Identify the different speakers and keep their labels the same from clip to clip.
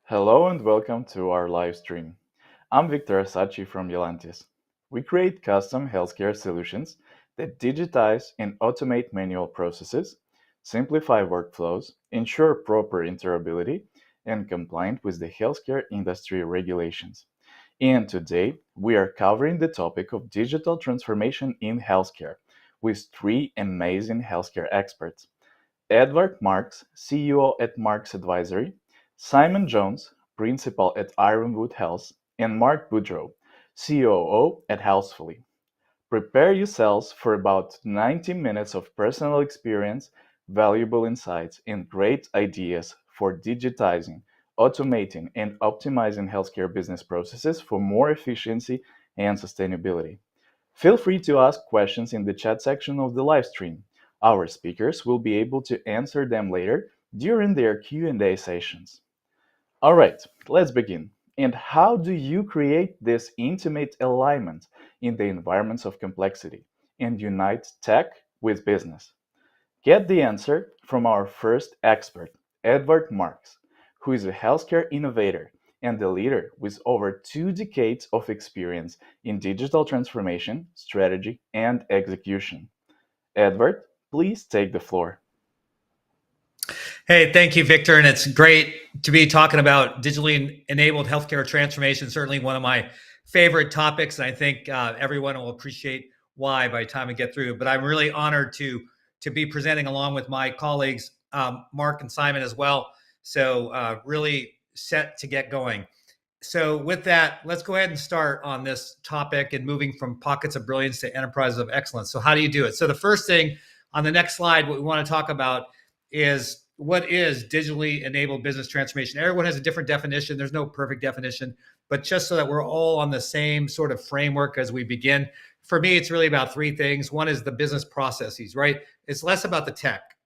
Speaker 1: Hello and welcome to our live stream. I'm Victor Asachi from Yalantis. We create custom healthcare solutions that digitize and automate manual processes, simplify workflows, ensure proper interoperability, and compliant with the healthcare industry regulations. And today, we are covering the topic of digital transformation in healthcare with three amazing healthcare experts. Edward Marx, CEO at Marx Advisory, Simon Jones, Principal at Ironwood Health, and Mark Boudreau, COO at Healthfully. Prepare yourselves for about 90 minutes of personal experience, valuable insights, and great ideas for digitizing, automating, and optimizing healthcare business processes for more efficiency and sustainability. Feel free to ask questions in the chat section of the live stream. Our speakers will be able to answer them later during their Q&A sessions. All right, let's begin. And how do you create this intimate alignment in the environments of complexity and unite tech with business? Get the answer from our first expert, Edward Marx, who is a healthcare innovator and a leader with over 2 decades of experience in digital transformation, strategy, and execution. Edward, please take the floor.
Speaker 2: Hey, thank you, Victor. And it's great to be talking about digitally enabled healthcare transformation. Certainly one of my favorite topics. And I think everyone will appreciate why by the time we get through. But I'm really honored to be presenting along with my colleagues, Mark and Simon as well. So really set to get going. So with that, let's go ahead and start on this topic and moving from pockets of brilliance to enterprises of excellence. So how do you do it? So the first thing on the next slide, what we want to talk about is what is digitally enabled business transformation. Everyone has a different definition. There's no perfect definition, but just so that we're all on the same sort of framework as we begin. For me, it's really about three things. One is the business processes, right? It's less about the tech,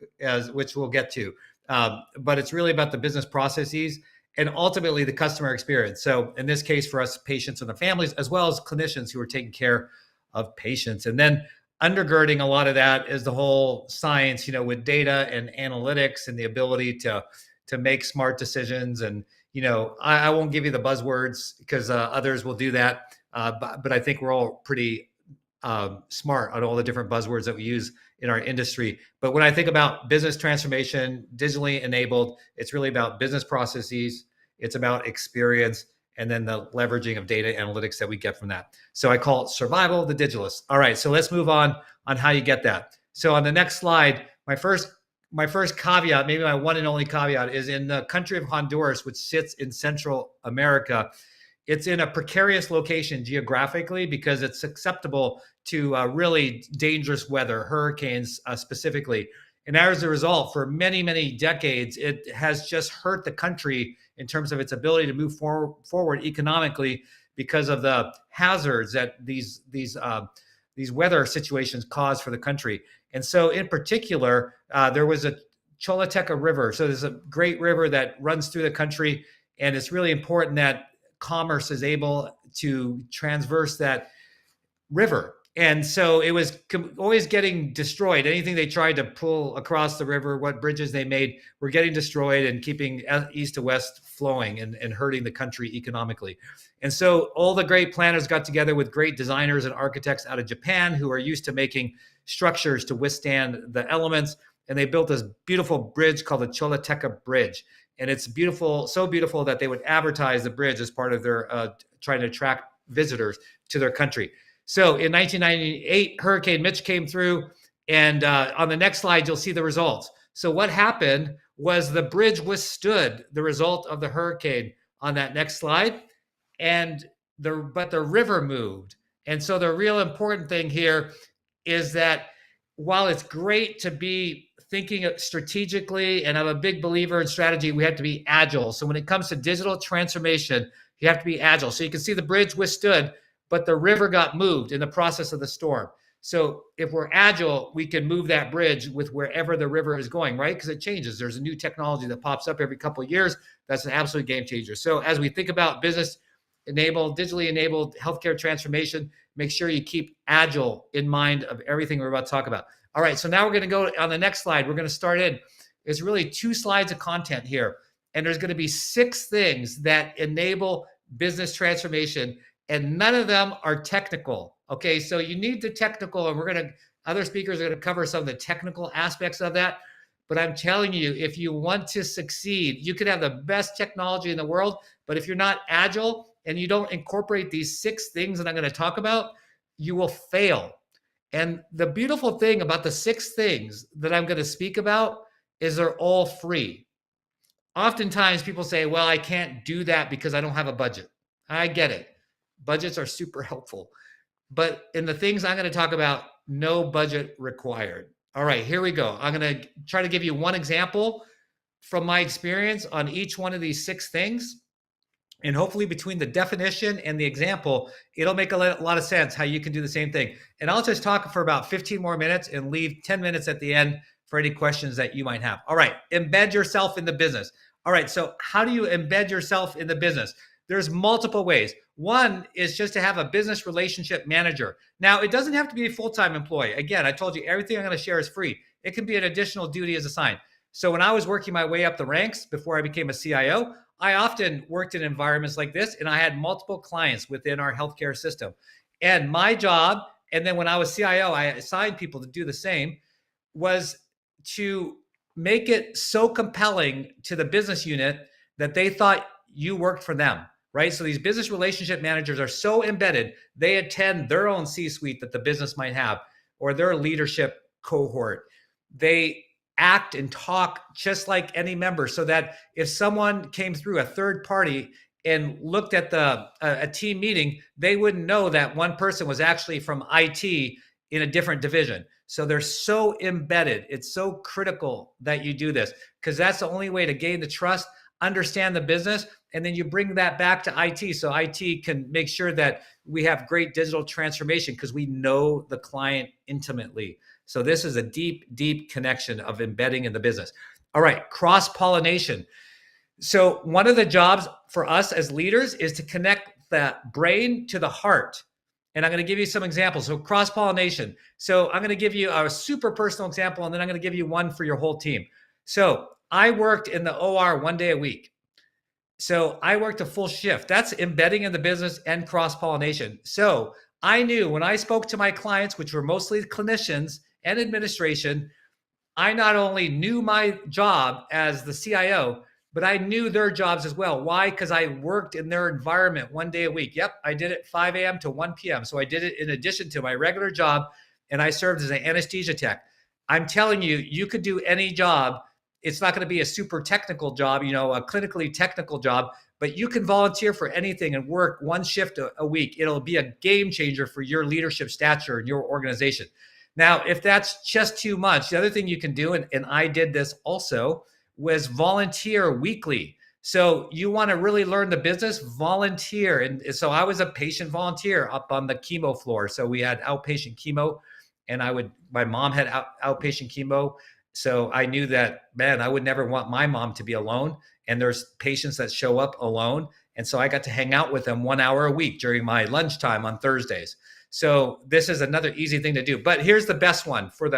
Speaker 2: which we'll get to, but it's really about the business processes and ultimately the customer experience. So in this case, for us, patients and their families, as well as clinicians who are taking care of patients. And then undergirding a lot of that is the whole science, with data and analytics and the ability to make smart decisions. And I won't give you the buzzwords because others will do that. But I think we're all pretty smart on all the different buzzwords that we use in our industry. But when I think about business transformation, digitally enabled, it's really about business processes, it's about experience, and then the leveraging of data analytics that we get from that. So I call it survival of the digitalist. All right, so let's move on how you get that. So on the next slide, my first caveat, maybe my one and only caveat, is in the country of Honduras, which sits in Central America. It's in a precarious location geographically because it's susceptible to really dangerous weather, hurricanes specifically. And as a result, for many, many decades, it has just hurt the country in terms of its ability to move forward economically because of the hazards that these weather situations cause for the country. And so in particular, there was a Choluteca River. So there's a great river that runs through the country, and it's really important that commerce is able to transverse that river. And so it was always getting destroyed. Anything they tried to pull across the river, what bridges they made, were getting destroyed and keeping east to west flowing and hurting the country economically. And so all the great planners got together with great designers and architects out of Japan who are used to making structures to withstand the elements. And they built this beautiful bridge called the Choluteca Bridge. And it's beautiful, so beautiful that they would advertise the bridge as part of their trying to attract visitors to their country. So in 1998, Hurricane Mitch came through, and on the next slide, you'll see the results. So what happened was the bridge withstood the result of the hurricane on that next slide, but the river moved. And so the real important thing here is that while it's great to be thinking strategically, and I'm a big believer in strategy, we have to be agile. So when it comes to digital transformation, you have to be agile. So you can see the bridge withstood, but the river got moved in the process of the storm. So if we're agile, we can move that bridge with wherever the river is going, right? Because it changes. There's a new technology that pops up every couple of years. That's an absolute game changer. So as we think about business enabled, digitally enabled healthcare transformation, make sure you keep agile in mind of everything we're about to talk about. All right, so now we're going to go on the next slide. We're going to start in. It's really 2 slides of content here. and there's going to be 6 things that enable business transformation, and none of them are technical. Okay, so you need the technical, and other speakers are going to cover some of the technical aspects of that. But I'm telling you, if you want to succeed, you could have the best technology in the world, but if you're not agile and you don't incorporate these 6 things that I'm going to talk about, you will fail. And the beautiful thing about the 6 things that I'm going to speak about is they're all free. Oftentimes people say, well, I can't do that because I don't have a budget. I get it. Budgets are super helpful. But in the things I'm going to talk about, no budget required. All right, here we go. I'm going to try to give you one example from my experience on each one of these 6 things. And hopefully between the definition and the example, it'll make a lot of sense how you can do the same thing. And I'll just talk for about 15 more minutes and leave 10 minutes at the end for any questions that you might have. All right, embed yourself in the business. All right, so how do you embed yourself in the business? There's multiple ways. One is just to have a business relationship manager. Now, it doesn't have to be a full-time employee. Again, I told you everything I'm going to share is free. It can be an additional duty as assigned. So when I was working my way up the ranks before I became a CIO, I often worked in environments like this, and I had multiple clients within our healthcare system. And my job, and then when I was CIO, I assigned people to do the same, was to make it so compelling to the business unit that they thought you worked for them, right? So these business relationship managers are so embedded, they attend their own C-suite that the business might have, or their leadership cohort. They act and talk just like any member, so that if someone came through a third party and looked at a team meeting, they wouldn't know that one person was actually from IT in a different division. So they're so embedded. It's so critical that you do this, because that's the only way to gain the trust, understand the business, and then you bring that back to IT, so IT can make sure that we have great digital transformation because we know the client intimately. So this is a deep, deep connection of embedding in the business. All right, cross-pollination. So one of the jobs for us as leaders is to connect the brain to the heart. And I'm going to give you some examples. So cross-pollination. So I'm going to give you a super personal example, and then I'm going to give you one for your whole team. So I worked in the OR 1 day a week. So I worked a full shift. That's embedding in the business and cross-pollination. So I knew when I spoke to my clients, which were mostly clinicians and administration, I not only knew my job as the CIO, but I knew their jobs as well. Why? Because I worked in their environment 1 day a week. Yep, I did it 5 a.m. to 1 p.m. So I did it in addition to my regular job, and I served as an anesthesia tech. I'm telling you, you could do any job. It's not going to be a super technical job, a clinically technical job, but you can volunteer for anything and work 1 shift a week. It'll be a game changer for your leadership stature in your organization. Now, if that's just too much, the other thing you can do, and I did this also, was volunteer weekly. So you want to really learn the business, volunteer. And so I was a patient volunteer up on the chemo floor. So we had outpatient chemo, and my mom had outpatient chemo. So I knew that, man, I would never want my mom to be alone. And there's patients that show up alone. And so I got to hang out with them 1 hour a week during my lunchtime on Thursdays. So this is another easy thing to do. But here's the best one for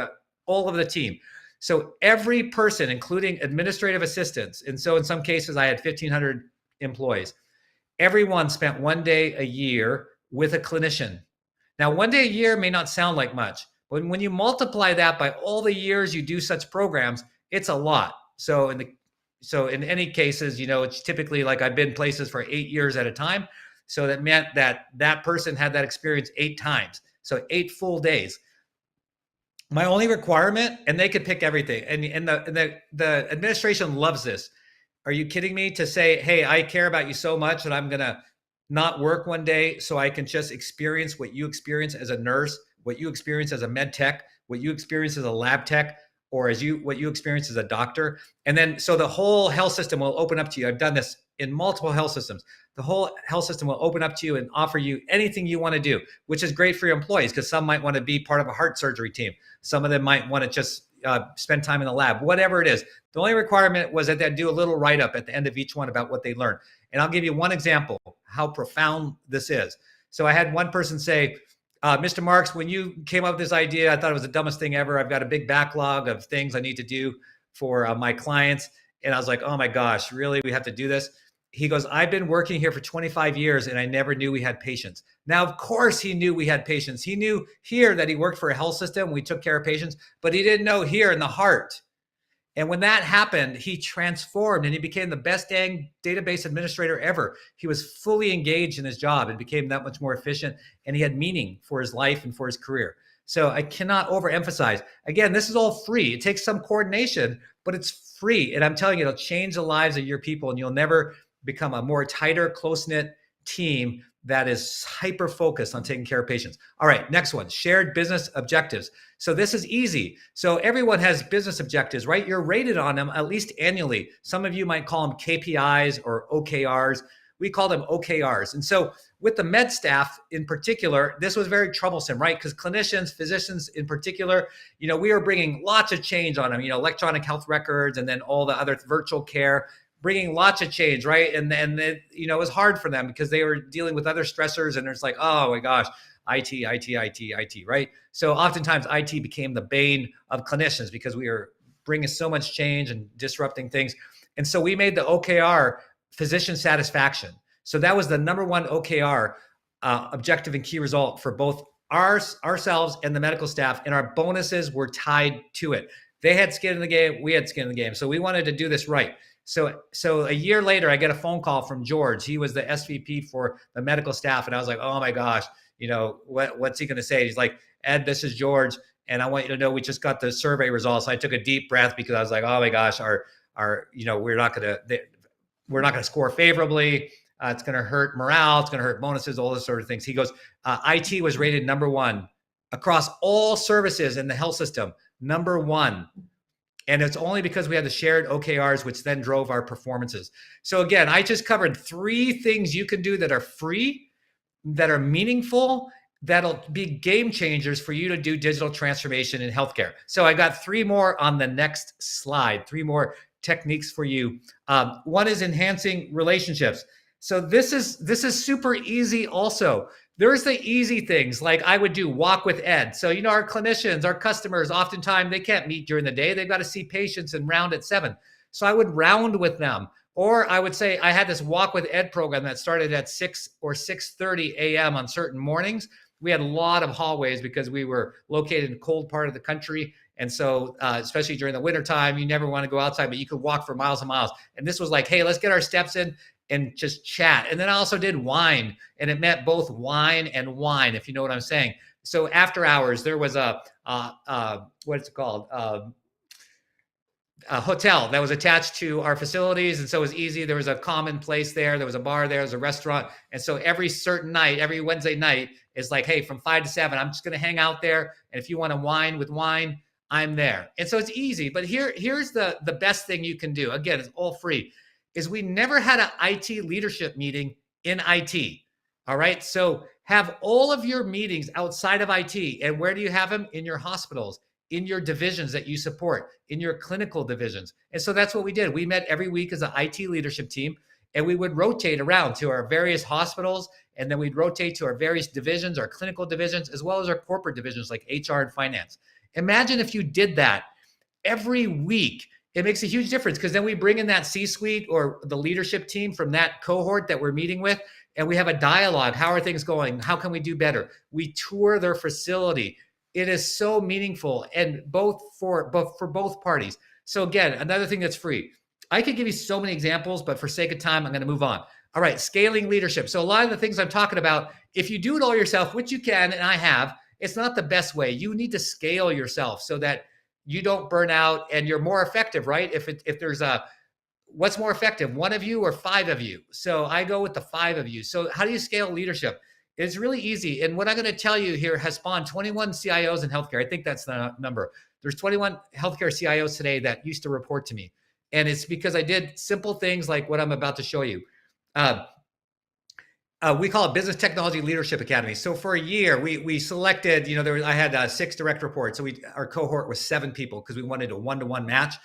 Speaker 2: all of the team. So every person, including administrative assistants, and so in some cases I had 1,500 employees, everyone spent 1 day a year with a clinician. Now, 1 day a year may not sound like much, but when you multiply that by all the years you do such programs, it's a lot. So in any cases, it's typically like I've been places for 8 years at a time. So that meant that person had that experience 8 times. So 8 full days. My only requirement, and they could pick everything. And the administration loves this. Are you kidding me? To say, hey, I care about you so much that I'm going to not work 1 day so I can just experience what you experience as a nurse, what you experience as a med tech, what you experience as a lab tech, or what you experience as a doctor. And then, so the whole health system will open up to you. I've done this in multiple health systems. The whole health system will open up to you and offer you anything you want to do, which is great for your employees, because some might want to be part of a heart surgery team. Some of them might want to just spend time in the lab, whatever it is. The only requirement was that they do a little write-up at the end of each one about what they learned. And I'll give you one example how profound this is. So I had one person say, Mr. Marx, when you came up with this idea, I thought it was the dumbest thing ever. I've got a big backlog of things I need to do for my clients. And I was like, oh my gosh, really? We have to do this? He goes, I've been working here for 25 years and I never knew we had patients. Now, of course, he knew we had patients. He knew here that he worked for a health system. We took care of patients, but he didn't know here in the heart. And when that happened, he transformed and he became the best dang database administrator ever. He was fully engaged in his job and became that much more efficient. And he had meaning for his life and for his career. So I cannot overemphasize. Again, this is all free. It takes some coordination, but it's free. And I'm telling you, it'll change the lives of your people, and you'll never become a more tighter, close-knit team that is hyper focused on taking care of patients. All right, next one, shared business objectives. So this is easy. So everyone has business objectives, right? You're rated on them at least annually. Some of you might call them KPIs or OKRs. We call them OKRs. And so with the med staff in particular, this was very troublesome, right? Because clinicians, physicians in particular, we were bringing lots of change on them, electronic health records and then all the other virtual care, bringing lots of change, right? And it was hard for them because they were dealing with other stressors, and it's like, oh my gosh, IT, right? So oftentimes IT became the bane of clinicians because we were bringing so much change and disrupting things. And so we made the OKR physician satisfaction. So that was the number one OKR, objective and key result for both ourselves and the medical staff. And our bonuses were tied to it. They had skin in the game. We had skin in the game. So we wanted to do this right. So a year later, I get a phone call from George. He was the SVP for the medical staff. And I was like, oh my gosh, what's he going to say? He's like, Ed, this is George. And I want you to know, we just got the survey results. I took a deep breath because I was like, oh my gosh, we're not going to score favorably. It's going to hurt morale. It's going to hurt bonuses, all those sort of things. He goes, IT was rated number one across all services in the health system, number one. And it's only because we had the shared OKRs, which then drove our performances. So again, I just covered 3 things you can do that are free, that are meaningful, that'll be game changers for you to do digital transformation in healthcare. So I got 3 more on the next slide, 3 more techniques for you. One is enhancing relationships. So this is super easy also. There's the easy things, like I would do walk with Ed. So, our clinicians, our customers, oftentimes they can't meet during the day. They've got to see patients and round at 7. So I would round with them. Or I would say I had this walk with Ed program that started at 6 or 6:30 a.m. on certain mornings. We had a lot of hallways because we were located in a cold part of the country. And so, especially during the wintertime, you never want to go outside, but you could walk for miles and miles. And this was like, hey, let's get our steps in and just chat. And then I also did wine, and it meant both wine and wine, if you know what I'm saying. So after hours, there was a hotel that was attached to our facilities. And so it was easy. There was a common place there. There was a bar there. There was a restaurant. And so every certain night, every Wednesday night is like, hey, from 5 to 7, I'm just going to hang out there. And if you want to wine with wine, I'm there. And so it's easy. But here's the best thing you can do. Again, it's all free. Is we never had an IT leadership meeting in IT. All right. So have all of your meetings outside of IT. And where do you have them? In your hospitals, in your divisions that you support, in your clinical divisions. And so that's what we did. We met every week as an IT leadership team, and we would rotate around to our various hospitals. And then we'd rotate to our various divisions, our clinical divisions, as well as our corporate divisions like HR and finance. Imagine if you did that every week. It makes a huge difference, because then we bring in that C-suite or the leadership team from that cohort that we're meeting with, and we have a dialogue. How are things going? How can we do better? We tour their facility. It is so meaningful, and for both parties. So again, another thing that's free. I could give you so many examples, but for sake of time, I'm going to move on. All right, scaling leadership. So a lot of the things I'm talking about, if you do it all yourself, which you can, and I have, it's not the best way. You need to scale yourself so that you don't burn out and you're more effective, right? If there's what's more effective, 1 of you or 5 of you? So I go with the 5 of you. So how do you scale leadership? It's really easy. And what I'm going to tell you here has spawned 21 CIOs in healthcare. I think that's the number. There's 21 healthcare CIOs today that used to report to me. And it's because I did simple things like what I'm about to show you. We call it Business Technology Leadership Academy. So for a year, we selected, I had 6 direct reports. So our cohort was 7 people because we wanted a 1-to-1 match.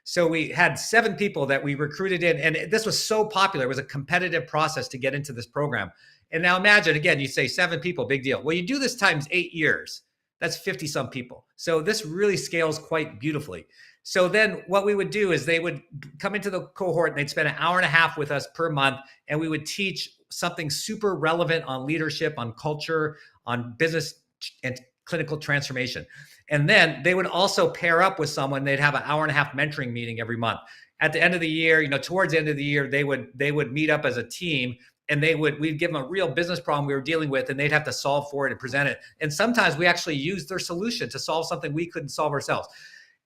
Speaker 2: So we had 7 people that we recruited in, and this was so popular. It was a competitive process to get into this program. And now imagine, again, you say 7 people, big deal. Well, you do this times 8 years. That's 50 some people. So this really scales quite beautifully. So then what we would do is they would come into the cohort and they'd spend an hour and a half with us per month. And we would teach something super relevant on leadership, on culture, on business and clinical transformation. And then they would also pair up with someone. They'd have an hour and a half mentoring meeting every month. At the end of the year, towards the end of the year, they would meet up as a team, and we'd give them a real business problem we were dealing with, and they'd have to solve for it and present it. And sometimes we actually used their solution to solve something we couldn't solve ourselves.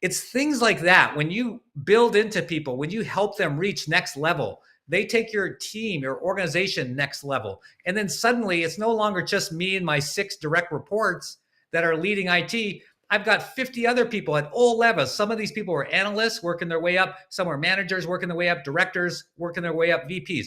Speaker 2: It's things like that. When you build into people, when you help them reach next level, they take your team, your organization next level. And then suddenly it's no longer just me and my 6 direct reports that are leading IT. I've got 50 other people at all levels. Some of these people were analysts working their way up. Some were managers working their way up, directors working their way up, VPs.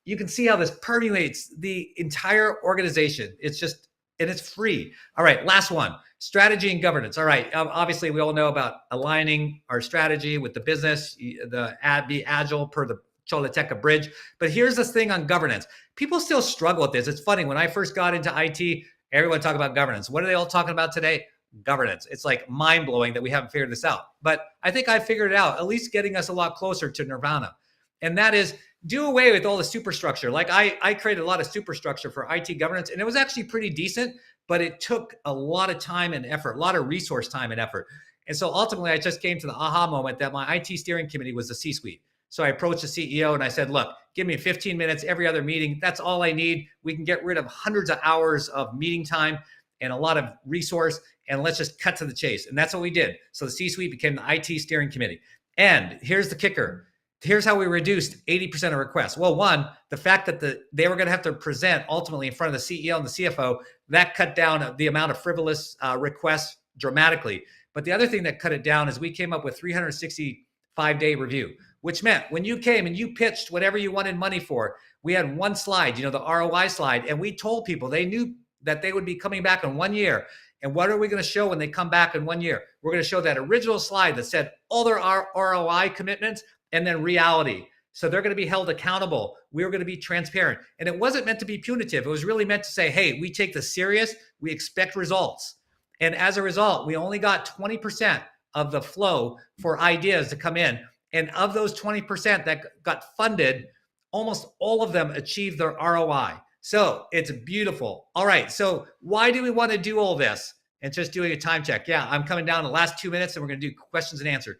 Speaker 2: You can see how this permeates the entire organization. And it's free. All right, last one, strategy and governance. All right, obviously we all know about aligning our strategy with the business, be agile per the Choloteca bridge. But here's this thing on governance. People still struggle with this. It's funny, when I first got into IT, everyone talked about governance. What are they all talking about today? Governance. It's like mind-blowing that we haven't figured this out. But I think I figured it out, at least getting us a lot closer to nirvana. And that is, do away with all the superstructure. Like I created a lot of superstructure for IT governance, and it was actually pretty decent, but it took a lot of time and effort, a lot of resource time and effort. And so ultimately I just came to the aha moment that my IT steering committee was the C-suite. So I approached the CEO and I said, look, give me 15 minutes every other meeting. That's all I need. We can get rid of hundreds of hours of meeting time and a lot of resource, and let's just cut to the chase. And that's what we did. So the C-suite became the IT steering committee. And here's the kicker. Here's how we reduced 80% of requests. Well, one, the fact that they were going to have to present ultimately in front of the CEO and the CFO, that cut down the amount of frivolous requests dramatically. But the other thing that cut it down is we came up with 365-day review, which meant when you came and you pitched whatever you wanted money for, we had one slide, the ROI slide, and we told people, they knew that they would be coming back in 1 year. And what are we going to show when they come back in 1 year? We're going to show that original slide that said all their ROI commitments and then reality. So they're going to be held accountable. We're going to be transparent. And it wasn't meant to be punitive. It was really meant to say, hey, we take this serious. We expect results. And as a result, we only got 20% of the flow for ideas to come in. And of those 20% that got funded, almost all of them achieved their ROI. So it's beautiful. All right. So why do we want to do all this? And just doing a time check. Yeah, I'm coming down the last 2 minutes and we're going to do questions and answers.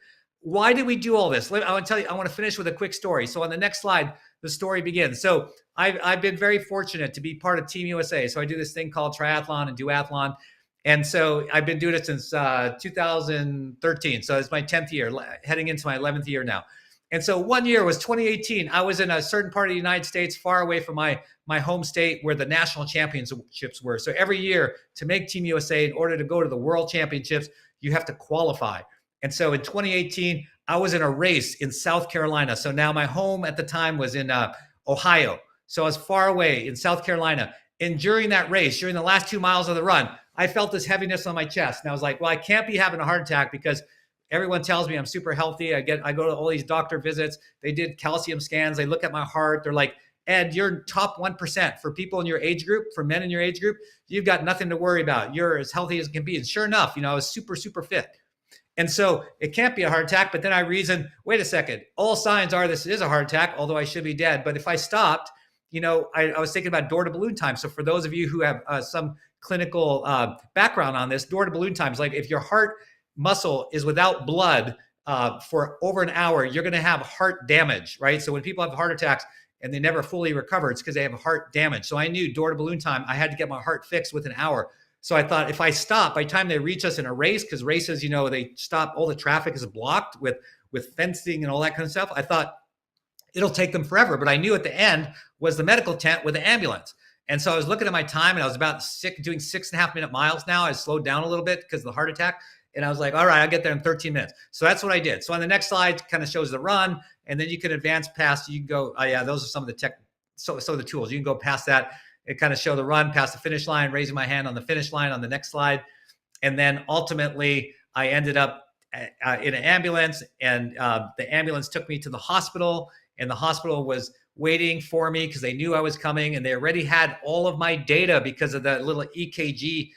Speaker 2: Why did we do all this? I want to tell you, I want to finish with a quick story. So on the next slide, the story begins. So I've been very fortunate to be part of Team USA. So I do this thing called triathlon and duathlon. And so I've been doing it since 2013. So it's my 10th year, heading into my 11th year now. And so 1 year was 2018. I was in a certain part of the United States, far away from my home state where the national championships were. So every year to make Team USA, in order to go to the world championships, you have to qualify. And so in 2018, I was in a race in South Carolina. So now my home at the time was in Ohio. So I was far away in South Carolina. And during that race, during the last 2 miles of the run, I felt this heaviness on my chest. And I was like, well, I can't be having a heart attack because everyone tells me I'm super healthy. I go to all these doctor visits. They did calcium scans. They look at my heart. They're like, Ed, you're top 1% for people in your age group, for men in your age group. You've got nothing to worry about. You're as healthy as can be. And sure enough, I was super, super fit. And so it can't be a heart attack. But then I reasoned, wait a second, all signs are this is a heart attack, although I should be dead. But if I stopped, I was thinking about door to balloon time. So for those of you who have some clinical background on this, door to balloon time is like if your heart muscle is without blood for over an hour, you're going to have heart damage, right? So when people have heart attacks and they never fully recover, it's because they have heart damage. So I knew door to balloon time, I had to get my heart fixed within an hour. So I thought if I stop, by the time they reach us in a race, because races, they stop, all the traffic is blocked with fencing and all that kind of stuff. I thought it'll take them forever. But I knew at the end was the medical tent with the ambulance. And so I was looking at my time and I was about doing 6.5 minute miles now. I slowed down a little bit because of the heart attack. And I was like, all right, I'll get there in 13 minutes. So that's what I did. So on the next slide kind of shows the run, and then you can advance past, you can go, oh yeah, those are some of the some of the tools. You can go past that. It kind of show the run past the finish line, raising my hand on the finish line on the next slide. And then ultimately I ended up in an ambulance, and the ambulance took me to the hospital, and the hospital was waiting for me because they knew I was coming, and they already had all of my data because of that little EKG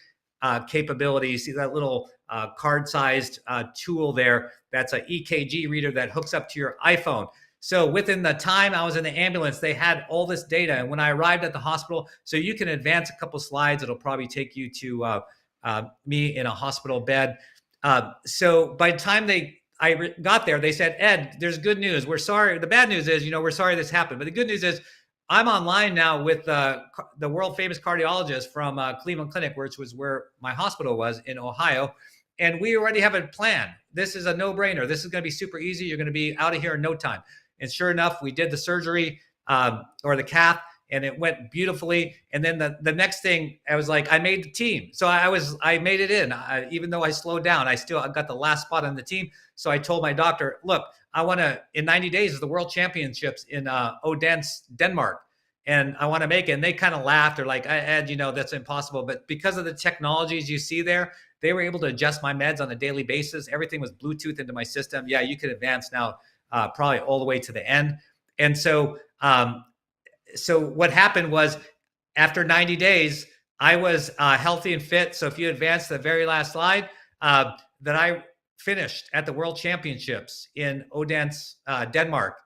Speaker 2: capability. You see that little card-sized tool there. That's an EKG reader that hooks up to your iPhone. So within the time I was in the ambulance, they had all this data. And when I arrived at the hospital, so you can advance a couple slides, it'll probably take you to me in a hospital bed. So by the time I got there, they said, Ed, there's good news. We're sorry. The bad news is, we're sorry this happened. But the good news is I'm online now with the world famous cardiologist from Cleveland Clinic, which was where my hospital was in Ohio. And we already have a plan. This is a no-brainer. This is going to be super easy. You're going to be out of here in no time. And sure enough, we did the surgery or the cath, and it went beautifully. And then the next thing, I was like, I made the team. So I made it in. Even though I slowed down, I got the last spot on the team. So I told my doctor, look, I want to, in 90 days, is the World Championships in Odense, Denmark. And I want to make it. And they kind of laughed. They're like, Ed, that's impossible. But because of the technologies you see there, they were able to adjust my meds on a daily basis. Everything was Bluetooth into my system. Yeah, you could advance now probably all the way to the end. And so what happened was after 90 days, I was healthy and fit. So if you advance the very last slide, that I finished at the World Championships in Odense, Denmark,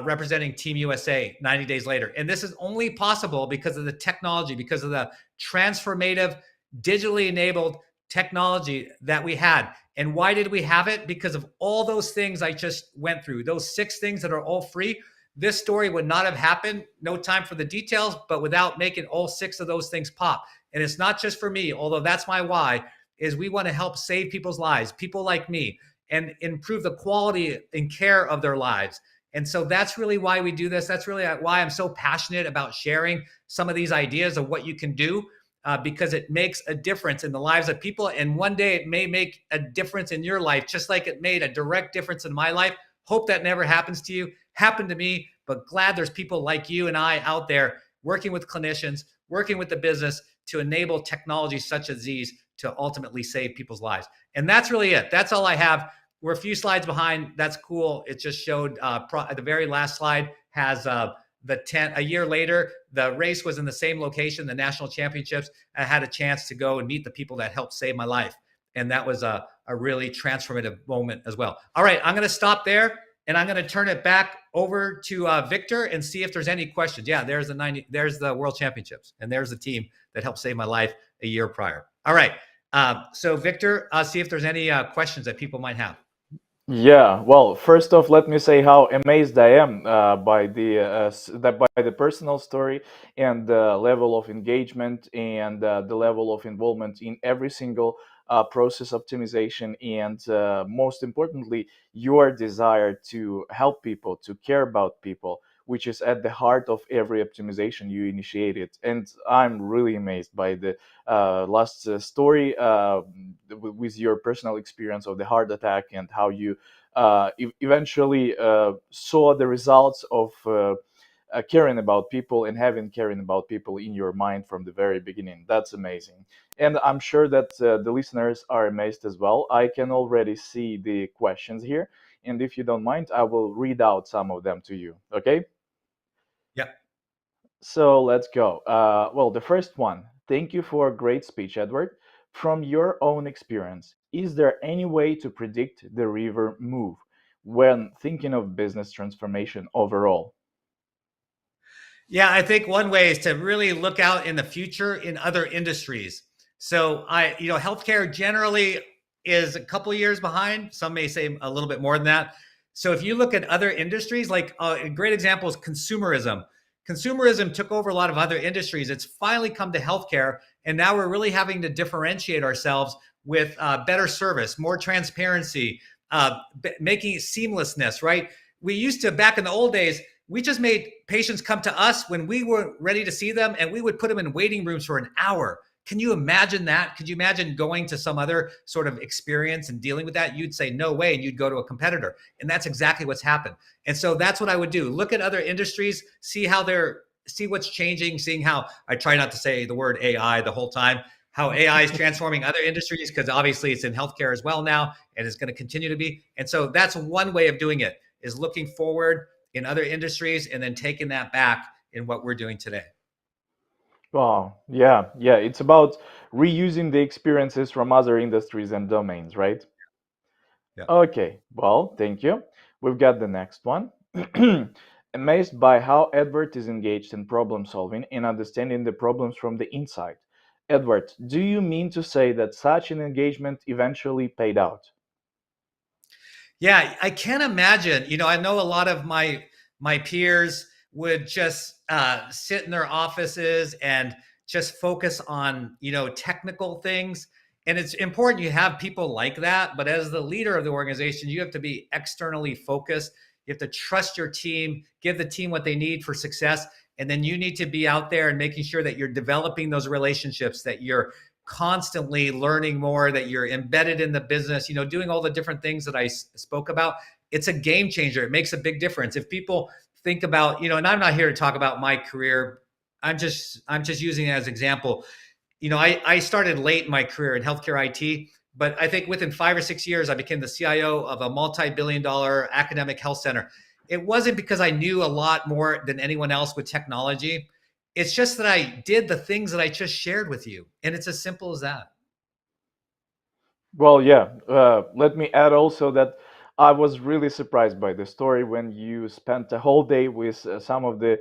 Speaker 2: representing Team USA 90 days later. And this is only possible because of the technology, because of the transformative, digitally enabled technology that we had. And why did we have it? Because of all those things I just went through, those 6 things that are all free. This story would not have happened, no time for the details, but without making all 6 of those things pop. And it's not just for me, although that's my why, is we want to help save people's lives, people like me, and improve the quality and care of their lives. And so that's really why we do this. That's really why I'm so passionate about sharing some of these ideas of what you can do, because it makes a difference in the lives of people. And one day it may make a difference in your life, just like it made a direct difference in my life. Hope that never happens to you. Happened to me, but glad there's people like you and I out there working with clinicians, working with the business to enable technologies such as these to ultimately save people's lives. And that's really it. That's all I have. We're a few slides behind. That's cool. It just showed the very last slide has a year later, the race was in the same location, the national championships. I had a chance to go and meet the people that helped save my life. And that was a really transformative moment as well. All right, I'm going to stop there and I'm going to turn it back over to Victor and see if there's any questions. Yeah, there's the World Championships, and there's the team that helped save my life a year prior. All right. So Victor, see if there's any questions that people might have.
Speaker 1: Yeah, well, first off, let me say how amazed I am by the personal story and the level of engagement and the level of involvement in every single process optimization, and most importantly, your desire to help people, to care about people, which is at the heart of every optimization you initiated. And I'm really amazed by the last story with your personal experience of the heart attack and how you eventually saw the results of caring about people and having caring about people in your mind from the very beginning. That's amazing. And I'm sure that the listeners are amazed as well. I can already see the questions here. And if you don't mind, I will read out some of them to you. Okay?
Speaker 2: Yeah.
Speaker 1: So let's go. Well, the first one. Thank you for a great speech, Edward. From your own experience, is there any way to predict the river move when thinking of business transformation overall?
Speaker 2: Yeah, I think one way is to really look out in the future in other industries. So healthcare generally is a couple of years behind. Some may say a little bit more than that. So if you look at other industries, like a great example is consumerism. Consumerism took over a lot of other industries. It's finally come to healthcare, and now we're really having to differentiate ourselves with better service, more transparency, making seamlessness. Right? We used to, back in the old days, we just made patients come to us when we were ready to see them, and we would put them in waiting rooms for an hour. Can you imagine that? Could you imagine going to some other sort of experience and dealing with that? You'd say, no way, and you'd go to a competitor. And that's exactly what's happened. And so that's what I would do. Look at other industries, see what's changing, seeing how, I try not to say the word AI the whole time, how AI is transforming other industries, because obviously it's in healthcare as well now, and it's going to continue to be. And so that's one way of doing it, is looking forward in other industries and then taking that back in what we're doing today.
Speaker 1: Oh, yeah, yeah. It's about reusing the experiences from other industries and domains, right?
Speaker 2: Yeah.
Speaker 1: Okay, well, thank you. We've got the next one. Amazed by how Edward is engaged in problem solving and understanding the problems from the inside. Edward, do you mean to say that such an engagement eventually paid out?
Speaker 2: Yeah, I can't imagine. I know a lot of my peers would just sit in their offices and just focus on technical things. And it's important you have people like that. But as the leader of the organization, you have to be externally focused. You have to trust your team, give the team what they need for success. And then you need to be out there and making sure that you're developing those relationships, that you're constantly learning more, that you're embedded in the business, doing all the different things that I spoke about. It's a game changer. It makes a big difference. If people think about, and I'm not here to talk about my career. I'm just using it as an example. I started late in my career in healthcare IT, but I think within 5 or 6 years, I became the CIO of a multi-billion-dollar academic health center. It wasn't because I knew a lot more than anyone else with technology. It's just that I did the things that I just shared with you, and it's as simple as that.
Speaker 1: Well, yeah. Let me add also that I was really surprised by the story when you spent a whole day with some of the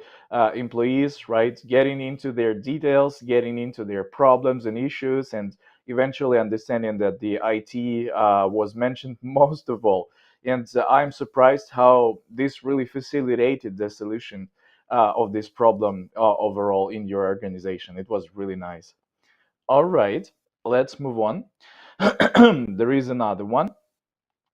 Speaker 1: employees, right? Getting into their details, getting into their problems and issues, and eventually understanding that the IT was mentioned most of all. And I'm surprised how this really facilitated the solution of this problem overall in your organization. It was really nice. All right, let's move on. There is another one.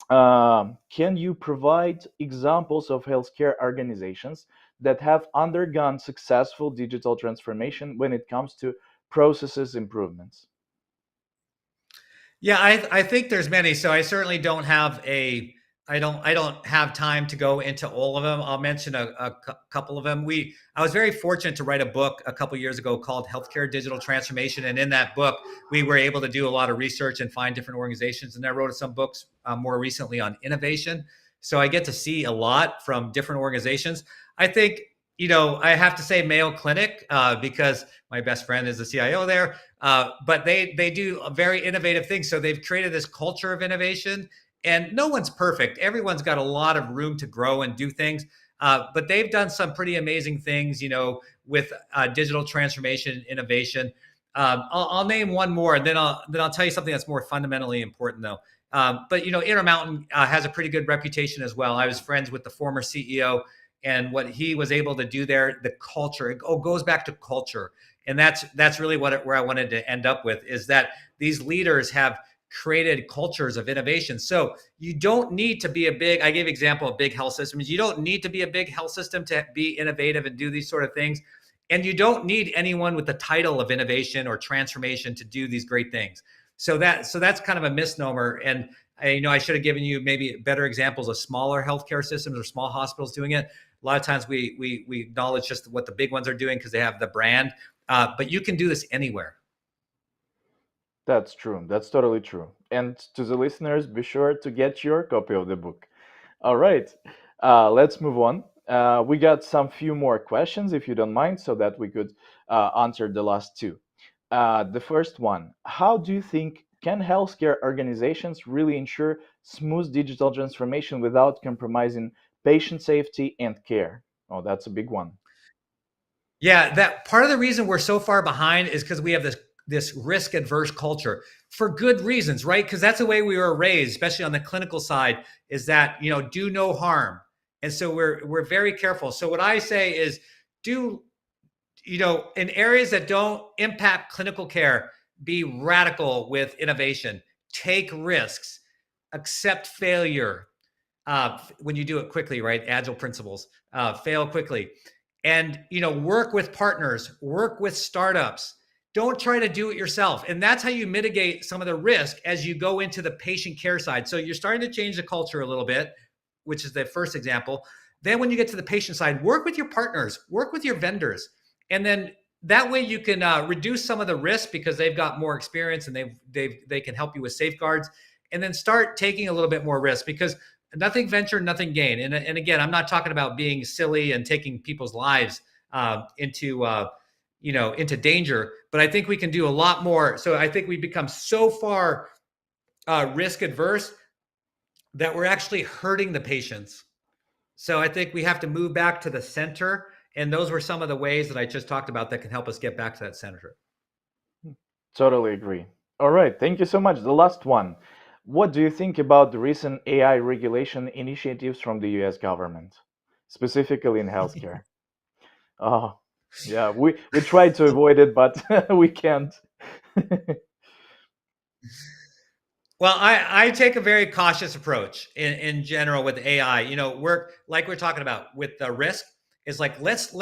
Speaker 1: Can you provide examples of healthcare organizations that have undergone successful digital transformation when it comes to processes improvements?
Speaker 2: Yeah, I think there's many. So I certainly don't have a I don't have time to go into all of them. I'll mention a couple of them. I was very fortunate to write a book a couple years ago called Healthcare Digital Transformation, and in that book we were able to do a lot of research and find different organizations. And I wrote some books more recently on innovation. So I get to see a lot from different organizations. I think I have to say Mayo Clinic because my best friend is the CIO there, but they do a very innovative things. So they've created this culture of innovation, and no one's perfect. Everyone's got a lot of room to grow and do things. But they've done some pretty amazing things, with digital transformation, innovation. I'll name one more, and then I'll tell you something that's more fundamentally important, though. But Intermountain has a pretty good reputation as well. I was friends with the former CEO, and what he was able to do there, the culture. It goes back to culture, and that's really where I wanted to end up with is that these leaders have created cultures of innovation. So you don't need to be a big. I gave example of big health systems. You don't need to be a big health system to be innovative and do these sort of things. And you don't need anyone with the title of innovation or transformation to do these great things. So that's kind of a misnomer. And I should have given you maybe better examples of smaller healthcare systems or small hospitals doing it. A lot of times we acknowledge just what the big ones are doing because they have the brand, but you can do this anywhere.
Speaker 1: That's true. That's totally true. And to the listeners, be sure to get your copy of the book. All right, let's move on. We got some few more questions, if you don't mind, so that we could answer the last two. The first one: how do you think can healthcare organizations really ensure smooth digital transformation without compromising patient safety and care? Oh, that's a big one.
Speaker 2: Yeah, that part of the reason we're so far behind is because we have this risk adverse culture for good reasons, right? Because that's the way we were raised, especially on the clinical side, is that do no harm, and so we're very careful. So what I say is do in areas that don't impact clinical care, be radical with innovation, take risks, accept failure, when you do it quickly, right? Agile principles, fail quickly, and work with partners, work with startups. Don't try to do it yourself, and that's how you mitigate some of the risk as you go into the patient care side. So you're starting to change the culture a little bit, which is the first example. Then when you get to the patient side, work with your partners, work with your vendors, and then that way you can reduce some of the risk because they've got more experience and they can help you with safeguards, and then start taking a little bit more risk because nothing venture, nothing gain. And again, I'm not talking about being silly and taking people's lives into into danger. But I think we can do a lot more. So I think we become so far risk adverse that we're actually hurting the patients. So I think we have to move back to the center. And those were some of the ways that I just talked about that can help us get back to that center.
Speaker 1: Totally agree. All right, thank you so much. The last one. What do you think about the recent AI regulation initiatives from the US government, specifically in healthcare? Oh, yeah, we try to avoid it, but we can't.
Speaker 2: Well, I take a very cautious approach in general with AI. We're like we're talking about with the risk is like let's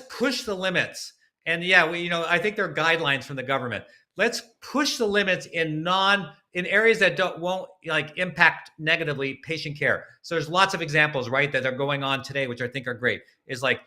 Speaker 2: push the limits. And yeah, I think there are guidelines from the government. Let's push the limits in areas that won't like impact negatively patient care. So there's lots of examples, right, that are going on today, which I think are great. Is like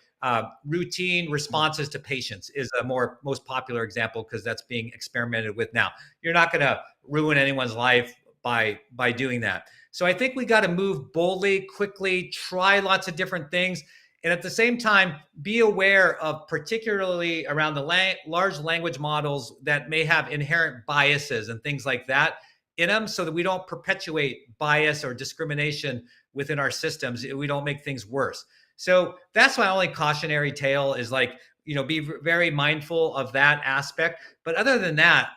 Speaker 2: routine responses to patients is a most popular example because that's being experimented with now. You're not going to ruin anyone's life by doing that. So I think we got to move boldly, quickly, try lots of different things, and at the same time be aware of particularly around the large language models that may have inherent biases and things like that in them, so that we don't perpetuate bias or discrimination within our systems. We don't make things worse. So that's my only cautionary tale is like, be very mindful of that aspect. But other than that,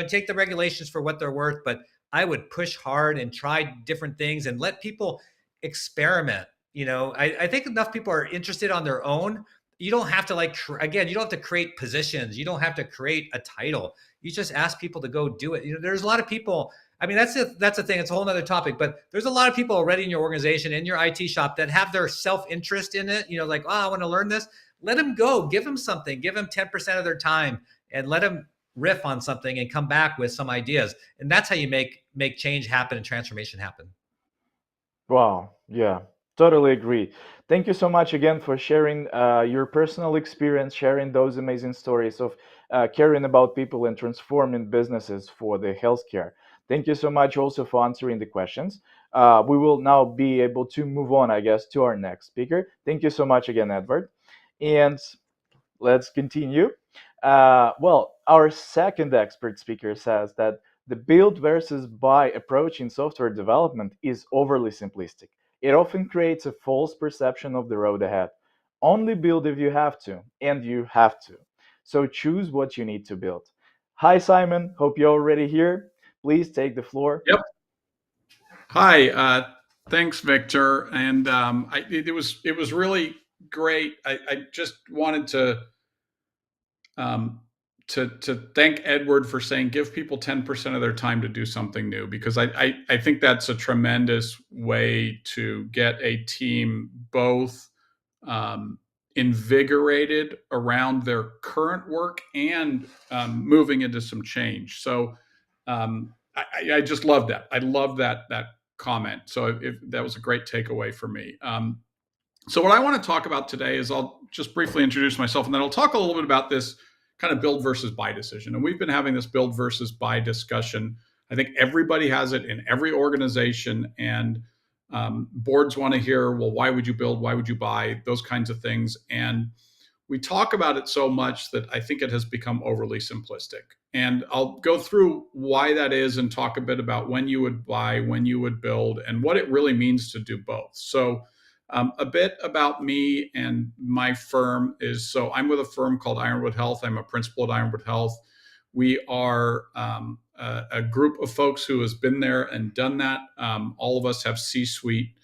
Speaker 2: take the regulations for what they're worth. But I would push hard and try different things and let people experiment. I think enough people are interested on their own. You don't have to again, you don't have to create positions. You don't have to create a title. You just ask people to go do it. There's a lot of people. I mean, that's the thing. It's a whole other topic, but there's a lot of people already in your organization, in your IT shop that have their self-interest in it. Like, I want to learn this. Let them go. Give them something. Give them 10% of their time and let them riff on something and come back with some ideas. And that's how you make change happen and transformation happen.
Speaker 1: Wow, yeah, totally agree. Thank you so much again for sharing your personal experience, sharing those amazing stories of caring about people and transforming businesses for the healthcare. Thank you so much also for answering the questions. We will now be able to move on, I guess, to our next speaker. Thank you so much again, Edward. And let's continue. Well, our second expert speaker says that the build versus buy approach in software development is overly simplistic. It often creates a false perception of the road ahead. Only build if you have to, and you have to. So choose what you need to build. Hi, Simon. Hope you're already here. Please take the floor.
Speaker 3: Yep. Hi. Thanks, Victor. And it was really great. I just wanted to thank Edward for saying give people 10% of their time to do something new, because I think that's a tremendous way to get a team both invigorated around their current work and moving into some change. So I just love that. I love that comment. So that was a great takeaway for me. So what I want to talk about today is I'll just briefly introduce myself, and then I'll talk a little bit about this kind of build versus buy decision. And we've been having this build versus buy discussion. I think everybody has it in every organization, and boards want to hear, well, why would you build? Why would you buy? Those kinds of things. And we talk about it so much that I think it has become overly simplistic. And I'll go through why that is and talk a bit about when you would buy, when you would build, and what it really means to do both. So a bit about me and my firm is, so I'm with a firm called Ironwood Health. I'm a principal at Ironwood Health. We are a group of folks who has been there and done that. All of us have C-suite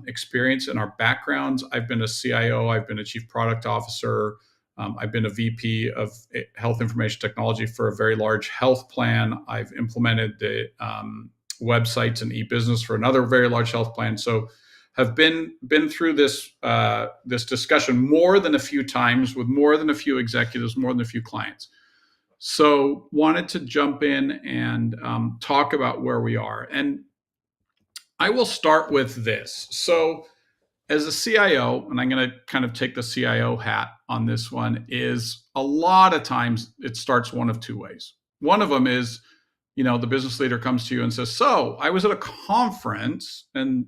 Speaker 3: experience in our backgrounds. I've been a CIO. I've been a chief product officer. I've been a VP of health information technology for a very large health plan. I've implemented the websites and e-business for another very large health plan. So have been through this this discussion more than a few times with more than a few executives, more than a few clients. So wanted to jump in and talk about where we are. And I will start with this. So as a CIO, and I'm going to kind of take the CIO hat on this one, is a lot of times it starts one of two ways. One of them is, the business leader comes to you and says, so I was at a conference, and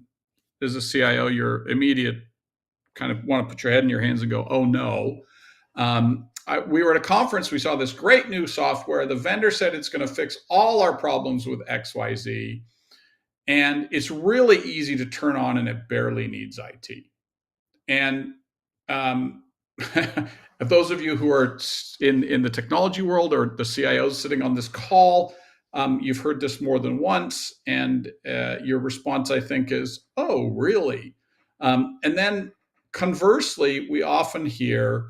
Speaker 3: as a CIO, your immediate kind of want to put your head in your hands and go, oh no. we were at a conference, we saw this great new software. The vendor said it's going to fix all our problems with XYZ. And it's really easy to turn on, and it barely needs IT. And those of you who are in the technology world, or the CIOs sitting on this call, you've heard this more than once. And your response, I think, is, oh, really? And then conversely, we often hear,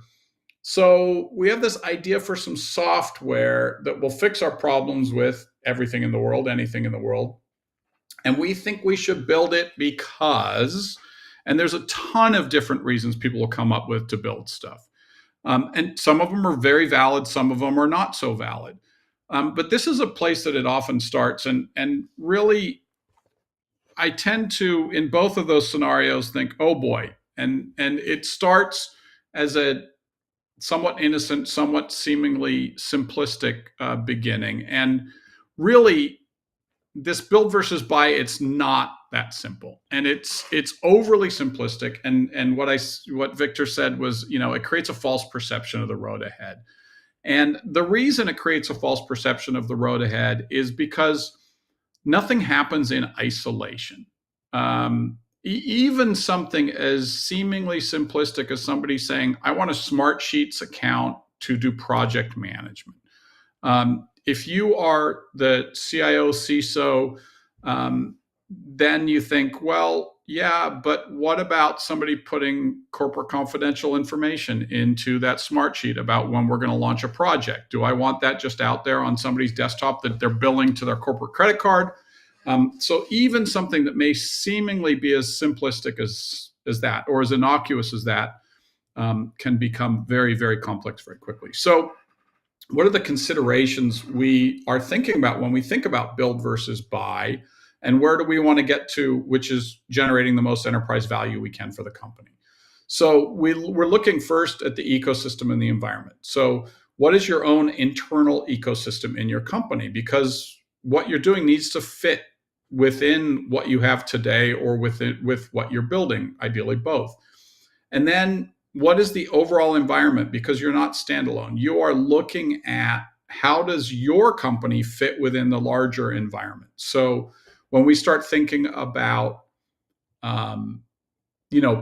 Speaker 3: so we have this idea for some software that will fix our problems with everything in the world, anything in the world. And we think we should build it because, and there's a ton of different reasons people will come up with to build stuff. And some of them are very valid, some of them are not so valid. But this is a place that it often starts. And really, I tend to, in both of those scenarios, think, oh boy. And it starts as a somewhat innocent, somewhat seemingly simplistic beginning. And really, this build versus buy, it's not that simple, and it's overly simplistic. And what Victor said was, it creates a false perception of the road ahead. And the reason it creates a false perception of the road ahead is because nothing happens in isolation. Even something as seemingly simplistic as somebody saying, I want a Smartsheets account to do project management. If you are the CIO, CISO, then you think, well, yeah, but what about somebody putting corporate confidential information into that Smartsheet about when we're going to launch a project? Do I want that just out there on somebody's desktop that they're billing to their corporate credit card? So even something that may seemingly be as simplistic as that, or as innocuous as that, can become very, very complex very quickly. So what are the considerations we are thinking about when we think about build versus buy, and where do we want to get to, which is generating the most enterprise value we can for the company? So we're looking first at the ecosystem and the environment. So what is your own internal ecosystem in your company? Because what you're doing needs to fit within what you have today, or with what you're building, ideally both. And then what is the overall environment? Because you're not standalone. You are looking at, how does your company fit within the larger environment? So when we start thinking about,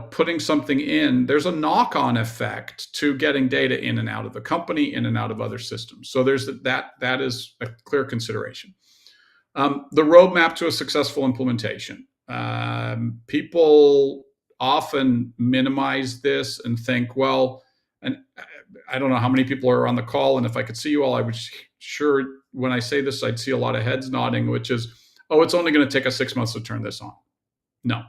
Speaker 3: putting something in, there's a knock-on effect to getting data in and out of the company, in and out of other systems. So there's that is a clear consideration. The roadmap to a successful implementation. People often minimize this and think, well, and I don't know how many people are on the call, and if I could see you all, I would sure, when I say this, I'd see a lot of heads nodding, which is, oh, it's only going to take us 6 months to turn this on. No.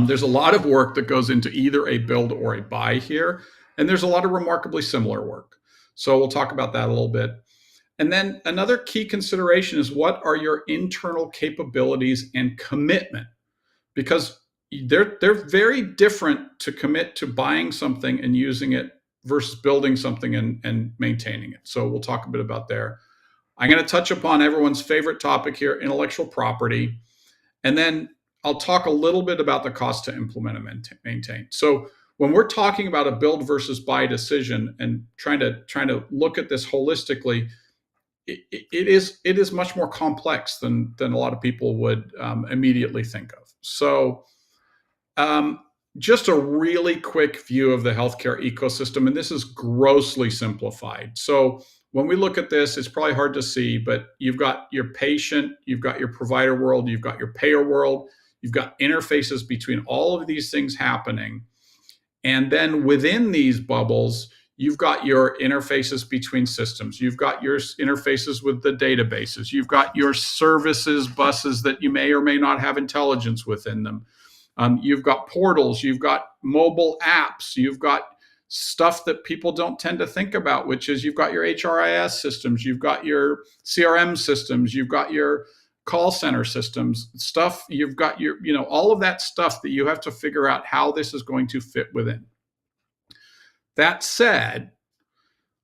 Speaker 3: There's a lot of work that goes into either a build or a buy here, and there's a lot of remarkably similar work. So we'll talk about that a little bit. And then another key consideration is, what are your internal capabilities and commitment? Because they're very different to commit to buying something and using it versus building something and maintaining it. So we'll talk a bit about there. I'm going to touch upon everyone's favorite topic here, intellectual property. And then I'll talk a little bit about the cost to implement and maintain. So when we're talking about a build versus buy decision and trying to look at this holistically, it is much more complex than a lot of people would immediately think of. So just a really quick view of the healthcare ecosystem, and this is grossly simplified. So when we look at this, it's probably hard to see, but you've got your patient, you've got your provider world, you've got your payer world, you've got interfaces between all of these things happening. And then within these bubbles, you've got your interfaces between systems. You've got your interfaces with the databases. You've got your services buses that you may or may not have intelligence within them. You've got portals. You've got mobile apps. You've got stuff that people don't tend to think about, which is, you've got your HRIS systems. You've got your CRM systems. You've got your call center systems stuff. You've got your, all of that stuff that you have to figure out how this is going to fit within. That said,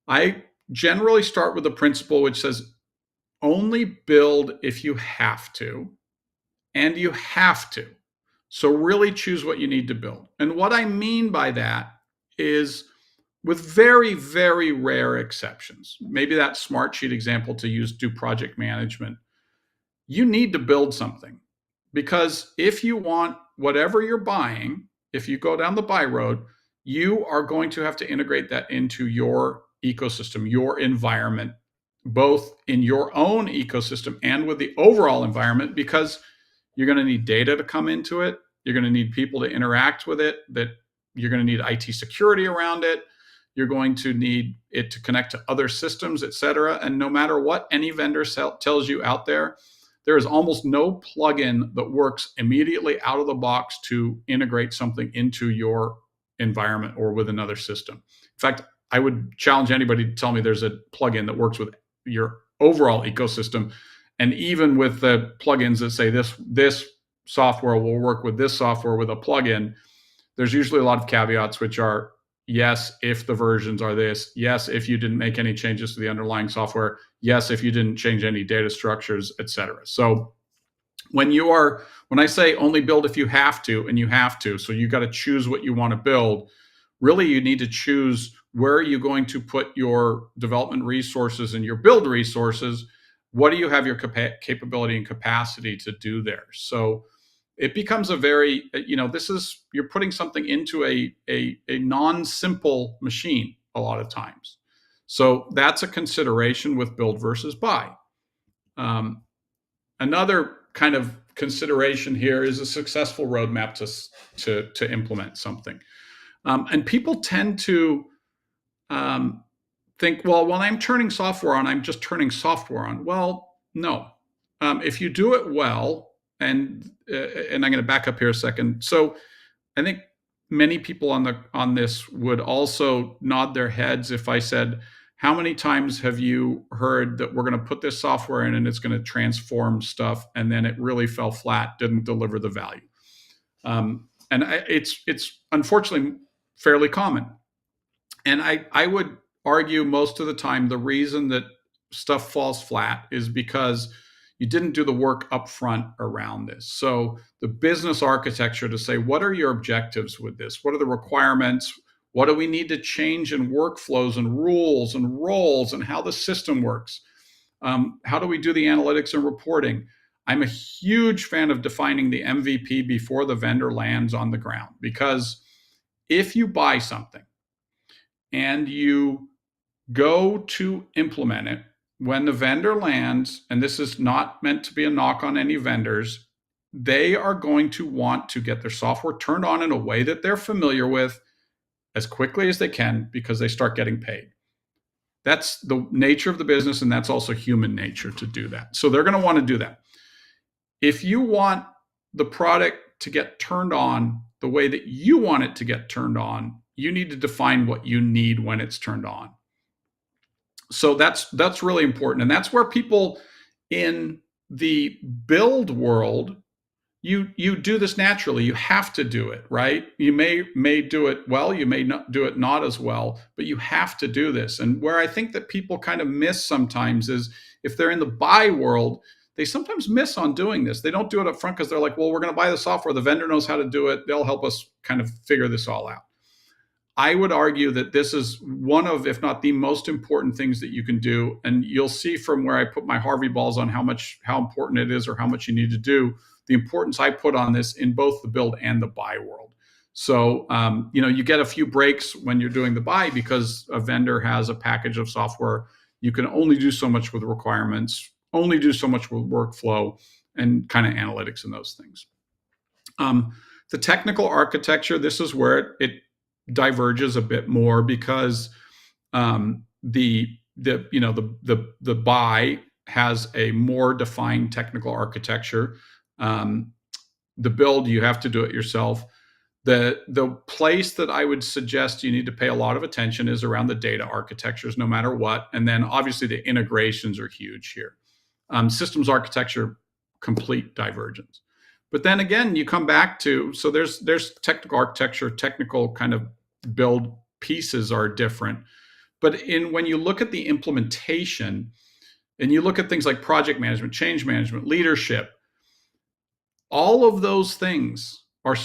Speaker 3: I generally start with a principle which says, only build if you have to, and you have to. So really choose what you need to build. And what I mean by that is, with very, very rare exceptions, maybe that Smartsheet example to use do project management, you need to build something. Because if you want whatever you're buying, if you go down the buy road, you are going to have to integrate that into your ecosystem, your environment, both in your own ecosystem and with the overall environment, because you're going to need data to come into it. You're going to need people to interact with it, that you're going to need IT security around it. You're going to need it to connect to other systems, et cetera. And no matter what any vendor tells you out there, there is almost no plugin that works immediately out of the box to integrate something into your environment or with another system. In fact, I would challenge anybody to tell me there's a plugin that works with your overall ecosystem. And even with the plugins that say this software will work with this software with a plugin, there's usually a lot of caveats, which are, yes, if the versions are this. Yes, if you didn't make any changes to the underlying software. Yes, if you didn't change any data structures, et cetera. So when I say only build if you have to, and you have to, so you got to choose what you want to build. Really, you need to choose where are you going to put your development resources and your build resources. What do you have your capability and capacity to do there? So it becomes a very, you're putting something into a non-simple machine a lot of times. So that's a consideration with build versus buy. Another kind of consideration here is a successful roadmap to implement something. And people tend to think, well, when I'm turning software on, I'm just turning software on. Well, no. If you do it well, and I'm going to back up here a second. So I think many people on this would also nod their heads if I said, how many times have you heard that we're going to put this software in and it's going to transform stuff, and then it really fell flat, didn't deliver the value? It's unfortunately fairly common. And I would argue most of the time the reason that stuff falls flat is because you didn't do the work up front around this. So the business architecture to say, what are your objectives with this? What are the requirements? What do we need to change in workflows and rules and roles and how the system works? How do we do the analytics and reporting? I'm a huge fan of defining the MVP before the vendor lands on the ground, because if you buy something and you go to implement it, when the vendor lands, and this is not meant to be a knock on any vendors, they are going to want to get their software turned on in a way that they're familiar with as quickly as they can, because they start getting paid. That's the nature of the business, and that's also human nature to do that. So they're going to want to do that. If you want the product to get turned on the way that you want it to get turned on, you need to define what you need when it's turned on. So that's really important. And that's where people in the build world, you do this naturally. You have to do it, right? You may do it well, you may not do it not as well, but you have to do this. And where I think that people kind of miss sometimes is if they're in the buy world, they sometimes miss on doing this. They don't do it up front because they're like, well, we're going to buy the software. The vendor knows how to do it. They'll help us kind of figure this all out. I would argue that this is one of, if not the most important things that you can do. And you'll see from where I put my Harvey balls on how important it is or how much you need to do, the importance I put on this in both the build and the buy world. So, you get a few breaks when you're doing the buy because a vendor has a package of software. You can only do so much with requirements, only do so much with workflow and kind of analytics and those things. The technical architecture, this is where it diverges a bit more, because the buy has a more defined technical architecture. The build, you have to do it yourself. The place that I would suggest you need to pay a lot of attention is around the data architectures, no matter what. And then obviously the integrations are huge here. Systems architecture, complete divergence. But then again, you come back to, so there's technical architecture, technical kind of build pieces are different. But when you look at the implementation and you look at things like project management, change management, leadership, all of those things are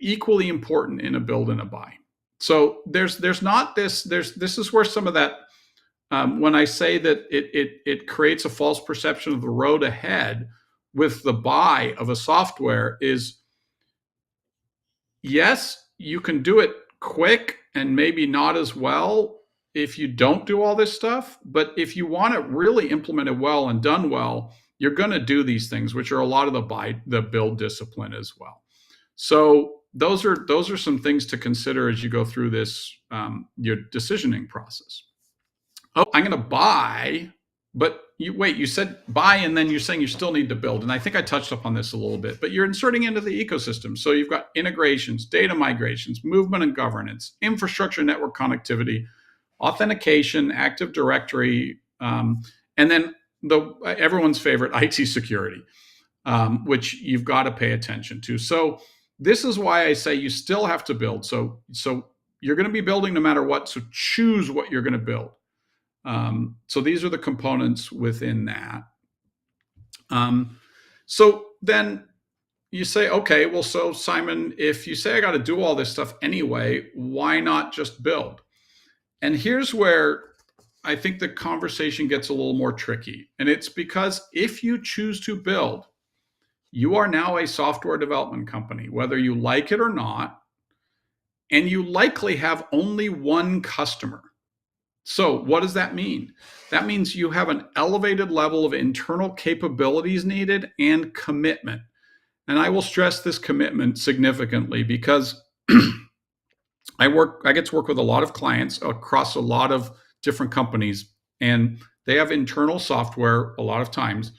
Speaker 3: equally important in a build and a buy. So there's not this, this is where some of that, when I say that it creates a false perception of the road ahead with the buy of a software is, yes, you can do it quick and maybe not as well if you don't do all this stuff. But if you want it really implemented well and done well, you're going to do these things, which are a lot of the build discipline as well. So those are some things to consider as you go through this, your decisioning process. Oh, I'm going to buy, but you said buy, and then you're saying you still need to build. And I think I touched upon this a little bit, but you're inserting into the ecosystem. So you've got integrations, data migrations, movement and governance, infrastructure, network connectivity, authentication, Active Directory, and then everyone's favorite, IT security, which you've got to pay attention to. So this is why I say you still have to build. So you're going to be building no matter what. So choose what you're going to build. So these are the components within that. So then you say, okay, well, so Simon, if you say I got to do all this stuff anyway, why not just build? And here's where I think the conversation gets a little more tricky. And it's because if you choose to build, you are now a software development company, whether you like it or not, and you likely have only one customer. So what does that mean? That means you have an elevated level of internal capabilities needed and commitment. And I will stress this commitment significantly because I get to work with a lot of clients across a lot of different companies, and they have internal software a lot of times.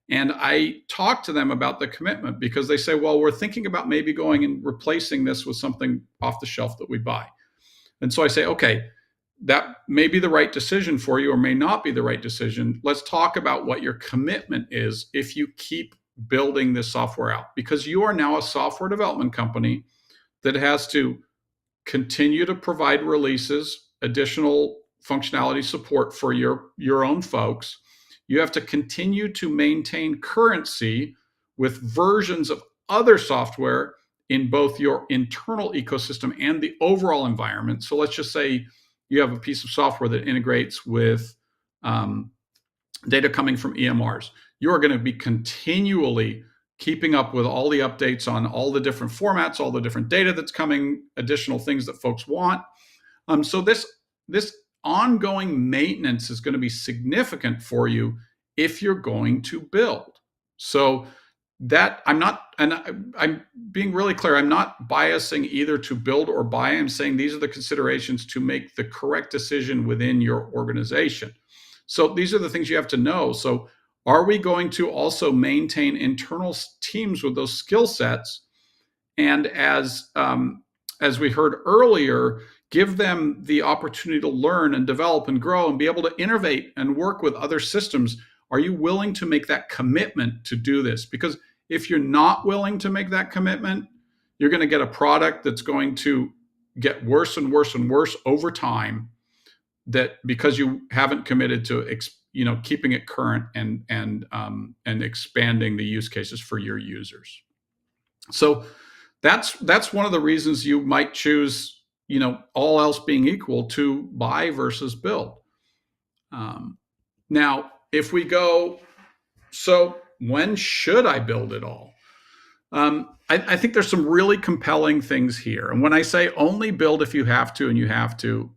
Speaker 3: And I talk to them about the commitment because they say, well, we're thinking about maybe going and replacing this with something off the shelf that we buy. And so I say, okay, that may be the right decision for you or may not be the right decision. Let's talk about what your commitment is if you keep building this software out, because you are now a software development company that has to continue to provide releases, additional functionality support for your own folks. You have to continue to maintain currency with versions of other software in both your internal ecosystem and the overall environment. So let's just say you have a piece of software that integrates with data coming from EMRs. You are going to be continually keeping up with all the updates on all the different formats, all the different data that's coming, additional things that folks want. So this ongoing maintenance is going to be significant for you if you're going to build. So that I'm being really clear. I'm not biasing either to build or buy. I'm saying these are the considerations to make the correct decision within your organization. So these are the things you have to know. So are we going to also maintain internal teams with those skill sets? And as we heard earlier, give them the opportunity to learn and develop and grow and be able to innovate and work with other systems. Are you willing to make that commitment to do this? Because if you're not willing to make that commitment, you're going to get a product that's going to get worse and worse and worse over time, that because you haven't committed to keeping it current and expanding the use cases for your users. So that's one of the reasons you might choose, all else being equal, to buy versus build. Now, if we go, so when should I build it all? I think there's some really compelling things here. And when I say only build if you have to, and you have to,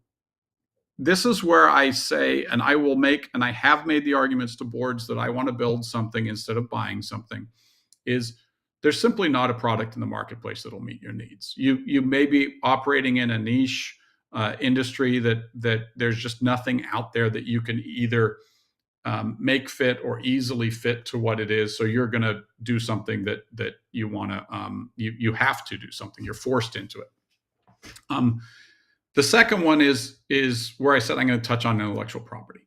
Speaker 3: this is where I say, and I will make, and I have made the arguments to boards that I want to build something instead of buying something, is there's simply not a product in the marketplace that'll meet your needs. You may be operating in a niche industry that there's just nothing out there that you can either make fit or easily fit to what it is. So you're going to do something that you want to, you have to do something. You're forced into it. The second one is where I said I'm going to touch on intellectual property.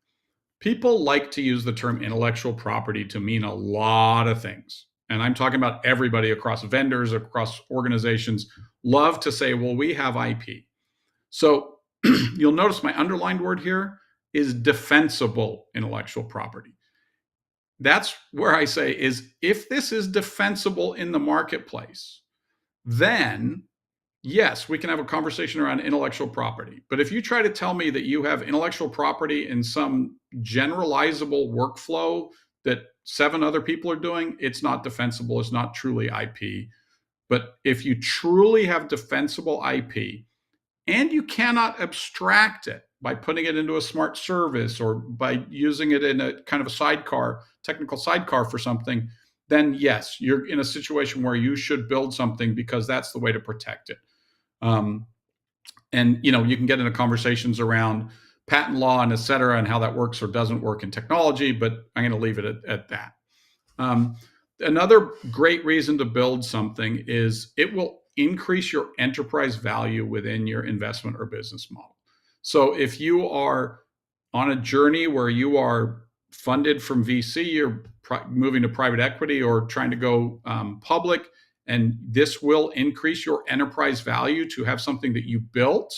Speaker 3: People like to use the term intellectual property to mean a lot of things. And I'm talking about everybody across vendors, across organizations, love to say, well, we have IP. So you'll notice my underlined word here is defensible intellectual property. That's where I say is if this is defensible in the marketplace, then yes, we can have a conversation around intellectual property. But if you try to tell me that you have intellectual property in some generalizable workflow that 7 other people are doing, it's not defensible. It's not truly IP. But if you truly have defensible IP and you cannot abstract it by putting it into a smart service or by using it in a kind of a sidecar, technical sidecar for something, then yes, you're in a situation where you should build something because that's the way to protect it. And you can get into conversations around patent law and et cetera, and how that works or doesn't work in technology, but I'm going to leave it at that. Another great reason to build something is it will increase your enterprise value within your investment or business model. So if you are on a journey where you are funded from VC, you're moving to private equity or trying to go public, and this will increase your enterprise value to have something that you built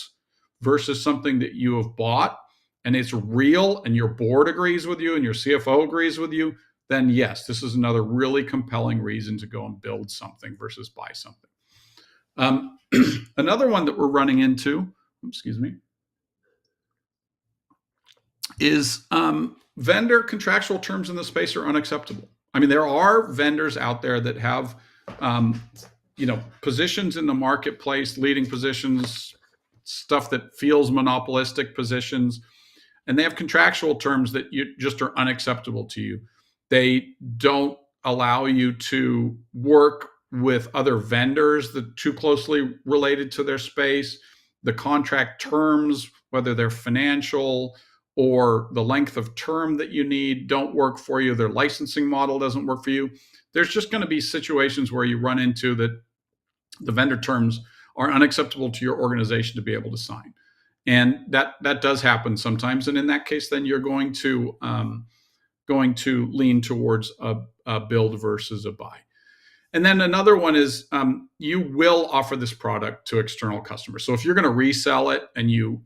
Speaker 3: versus something that you have bought, and it's real and your board agrees with you and your CFO agrees with you, then yes, this is another really compelling reason to go and build something versus buy something. Another one that we're running into, is vendor contractual terms in the space are unacceptable. I mean, there are vendors out there that have, positions in the marketplace, leading positions, stuff that feels monopolistic positions, and they have contractual terms that you just are unacceptable to you. They don't allow you to work with other vendors that too closely related to their space. The contract terms, whether they're financial or the length of term that you need, don't work for you. Their licensing model doesn't work for you. There's just going to be situations where you run into that the vendor terms are unacceptable to your organization to be able to sign. And that does happen sometimes. And in that case, then you're going to lean towards a build versus a buy. And then another one is you will offer this product to external customers. So if you're going to resell it and you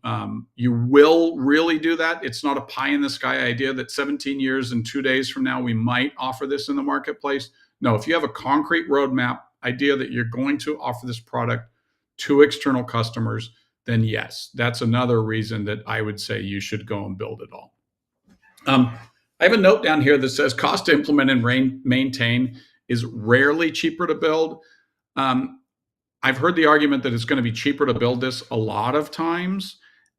Speaker 3: will really do that, it's not a pie in the sky idea that 17 years and 2 days from now we might offer this in the marketplace. No, if you have a concrete roadmap idea that you're going to offer this product to external customers, then yes, that's another reason that I would say you should go and build it all. I have a note down here that says cost to implement and maintain is rarely cheaper to build. I've heard the argument that it's going to be cheaper to build this a lot of times.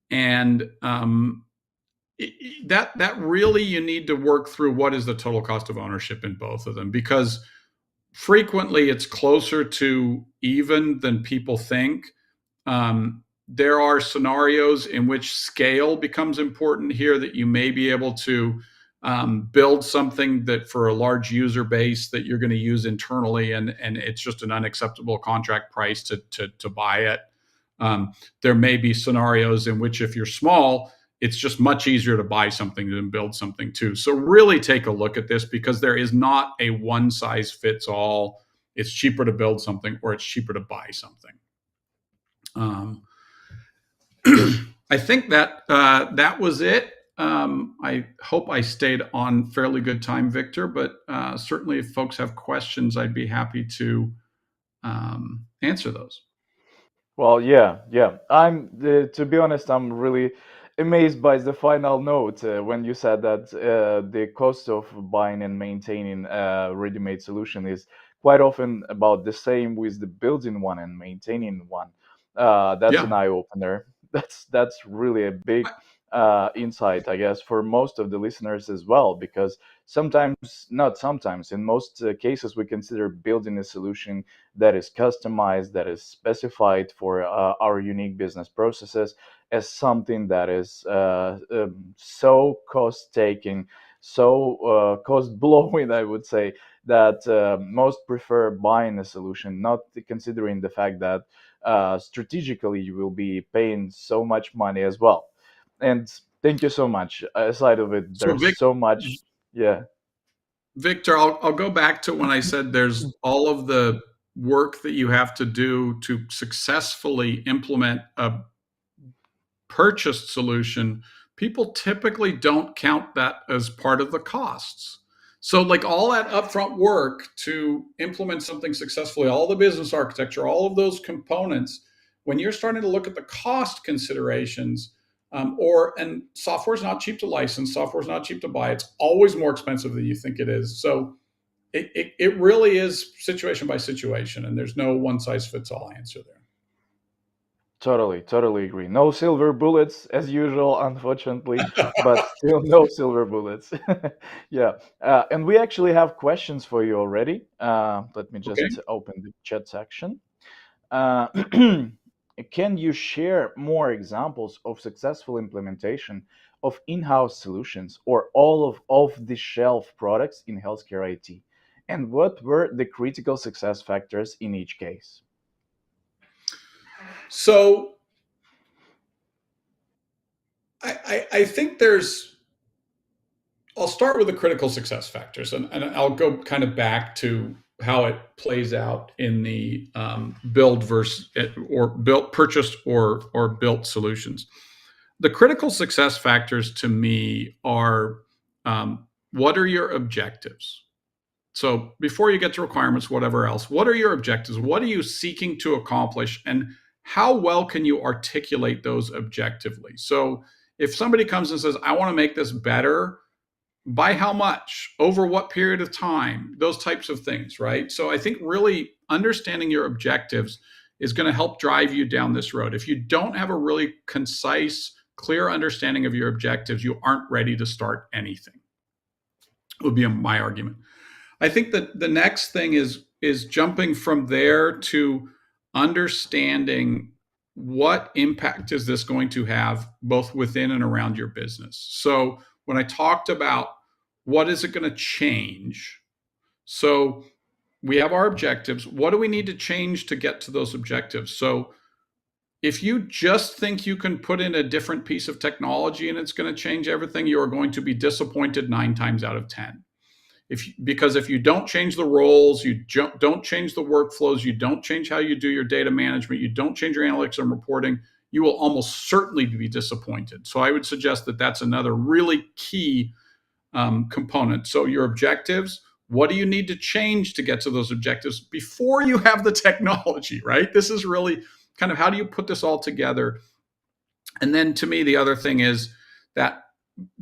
Speaker 3: And that really, you need to work through what is the total cost of ownership in both of them, because frequently it's closer to even than people think. There are scenarios in which scale becomes important here, that you may be able to build something that for a large user base that you're going to use internally, and it's just an unacceptable contract price to buy it. There may be scenarios in which if you're small, it's just much easier to buy something than build something too. So really take a look at this, because there is not a one size fits all. It's cheaper to build something or it's cheaper to buy something. I think that was it. I hope I stayed on fairly good time, Victor, but certainly if folks have questions, I'd be happy to answer those.
Speaker 1: Well, yeah. To be honest, I'm really amazed by the final note when you said that the cost of buying and maintaining a ready-made solution is quite often about the same with the building one and maintaining one. That's an eye-opener. That's really a big insight, I guess, for most of the listeners as well, because in most cases, we consider building a solution that is customized, that is specified for our unique business processes, as something that is so cost-taking, so cost-blowing, I would say, that most prefer buying a solution, not considering the fact that strategically you will be paying so much money as well. And thank you so much. Aside of it, there's so much. Yeah.
Speaker 3: Victor, I'll go back to when I said there's all of the work that you have to do to successfully implement a purchased solution. People typically don't count that as part of the costs. So like all that upfront work to implement something successfully, all the business architecture, all of those components, when you're starting to look at the cost considerations, and software is not cheap to license, software is not cheap to buy. It's always more expensive than you think it is. So it really is situation by situation, and there's no one size fits all answer there.
Speaker 1: Totally agree. No silver bullets as usual, unfortunately, but still no silver bullets. Yeah. And we actually have questions for you already. Let me
Speaker 3: Okay.
Speaker 1: just open the chat section. Uh, can you share more examples of successful implementation of in-house solutions or all of off-the-shelf products in healthcare IT? And what were the critical success factors in each case?
Speaker 3: So I think I'll start with the critical success factors, and I'll go kind of back to how it plays out in the build versus or built, purchased or built solutions. The critical success factors to me are, what are your objectives? So before you get to requirements, whatever else, what are your objectives? What are you seeking to accomplish? And how well can you articulate those objectively? So if somebody comes and says, I want to make this better, by how much, over what period of time, those types of things, right? So I think really understanding your objectives is going to help drive you down this road. If you don't have a really concise, clear understanding of your objectives, you aren't ready to start anything, would be my argument. I think that the next thing is jumping from there to understanding what impact is this going to have both within and around your business. So when I talked about what is it going to change, so we have our objectives. What do we need to change to get to those objectives? So if you just think you can put in a different piece of technology and it's going to change everything, you are going to be disappointed 9 times out of 10. Because if you don't change the roles, you don't change the workflows, you don't change how you do your data management, you don't change your analytics and reporting, you will almost certainly be disappointed. So I would suggest that that's another really key component. So your objectives, what do you need to change to get to those objectives before you have the technology, right? This is really kind of how do you put this all together? And then to me, the other thing is that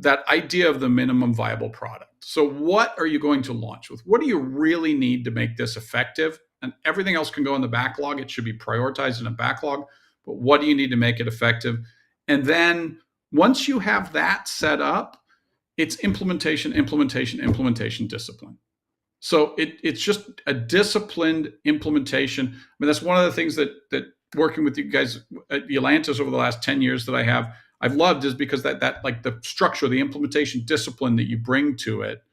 Speaker 3: idea of the minimum viable product. So what are you going to launch with? What do you really need to make this effective? And everything else can go in the backlog. It should be prioritized in a backlog. But what do you need to make it effective? And then once you have that set up, it's implementation discipline. So it's just a disciplined implementation. I mean, that's one of the things that working with you guys at Yalantis over the last 10 years that I've loved is because that like the structure, the implementation discipline that you bring to it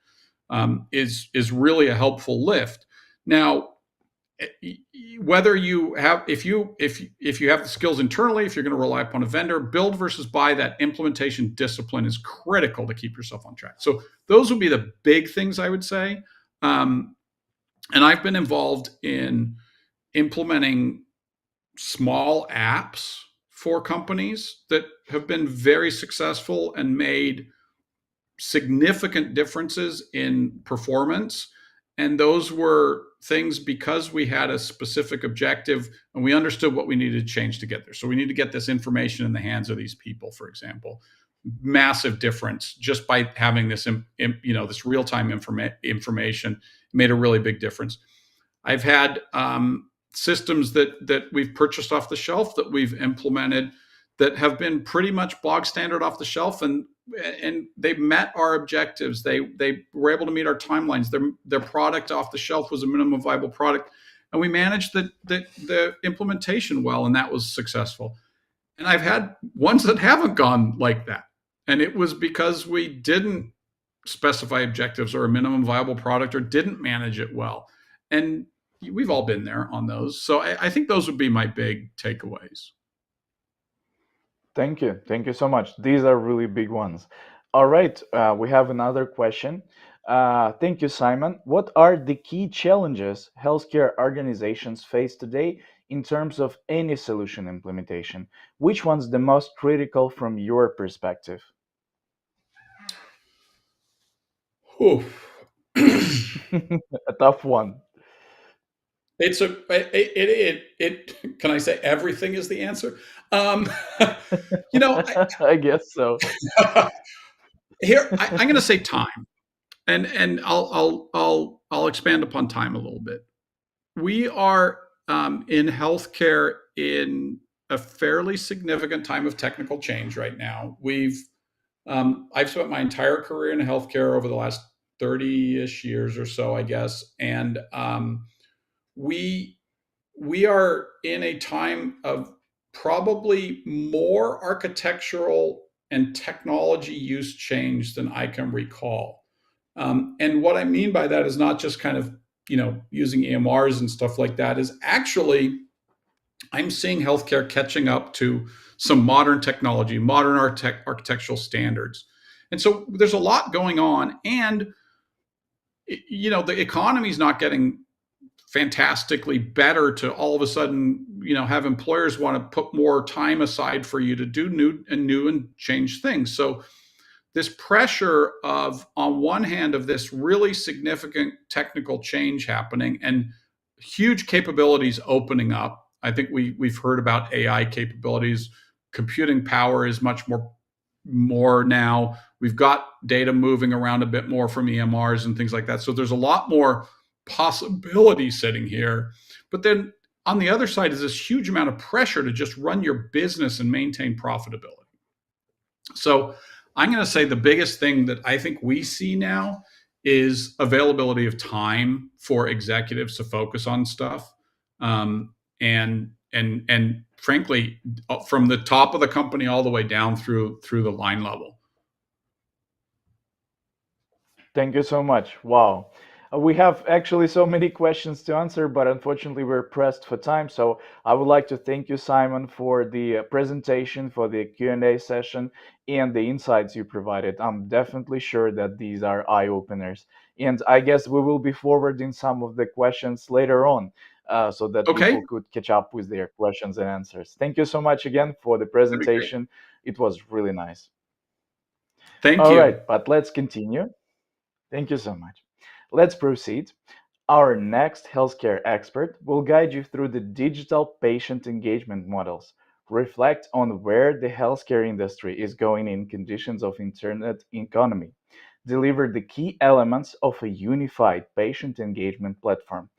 Speaker 3: is really a helpful lift. Now, whether you have if you have the skills internally, if you're going to rely upon a vendor, build versus buy, that implementation discipline is critical to keep yourself on track. So those would be the big things I would say. And I've been involved in implementing small apps for companies that have been very successful and made significant differences in performance. And those were things because we had a specific objective and we understood what we needed to change to get there. So we need to get this information in the hands of these people, for example. Massive difference just by having this, this real-time information made a really big difference. I've had systems that we've purchased off the shelf that we've implemented that have been pretty much bog standard off the shelf, and they met our objectives. They were able to meet our timelines. Their product off the shelf was a minimum viable product, and we managed the implementation well, and that was successful. And I've had ones that haven't gone like that, and it was because we didn't specify objectives or a minimum viable product or didn't manage it well. And we've all been there on those. So I think those would be my big takeaways.
Speaker 1: Thank you. Thank you so much. These are really big ones. All right. We have another question. Thank you, Simon. What are the key challenges healthcare organizations face today in terms of any solution implementation? Which one's the most critical from your perspective? A tough one.
Speaker 3: It's a it can I say everything is the answer? Um, you know,
Speaker 1: I guess so.
Speaker 3: here I'm going to say time, and I'll expand upon time a little bit. We are in healthcare in a fairly significant time of technical change right now. I've spent my entire career in healthcare over the last 30-ish years or so, I guess, and we we are in a time of probably more architectural and technology use change than I can recall. And what I mean by that is not just kind of using EMRs and stuff like that. Is actually I'm seeing healthcare catching up to some modern technology, modern architectural standards, and so there's a lot going on. And the economy is not getting fantastically better to all of a sudden have employers want to put more time aside for you to do new and change things. So this pressure of, on one hand, of this really significant technical change happening and huge capabilities opening up. I think we've heard about AI capabilities. Computing power is much more now. We've got data moving around a bit more from EMRs and things like that. So there's a lot more possibility sitting here. But then on the other side is this huge amount of pressure to just run your business and maintain profitability. So I'm going to say the biggest thing that I think we see now is availability of time for executives to focus on stuff, and frankly, from the top of the company all the way down through the line level.
Speaker 1: Thank you so much. Wow. We have actually so many questions to answer, but unfortunately we're pressed for time. So I would like to thank you, Simon, for the presentation, for the Q&A session, and the insights you provided. I'm definitely sure that these are eye-openers. And I guess we will be forwarding some of the questions later on, so that
Speaker 3: Okay.
Speaker 1: people could catch up with their questions and answers. Thank you so much again for the presentation. It was really nice.
Speaker 3: Thank
Speaker 1: All
Speaker 3: you.
Speaker 1: right, but let's continue. Thank you so much. Let's proceed. Our next healthcare expert will guide you through the digital patient engagement models, reflect on where the healthcare industry is going in conditions of internet economy, deliver the key elements of a unified patient engagement platform,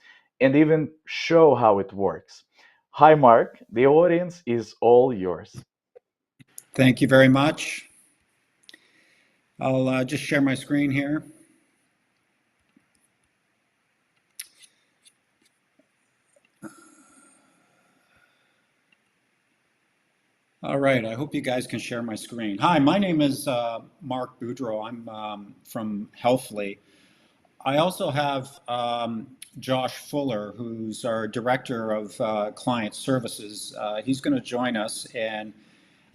Speaker 1: and even show how it works. Hi, Mark. The audience is all yours.
Speaker 4: Thank you very much. I'll just share my screen here. All right, I hope you guys can share my screen. Hi, my name is Mark Boudreau. I'm from Healthfully. I also have Josh Fuller, who's our Director of Client Services. He's going to join us and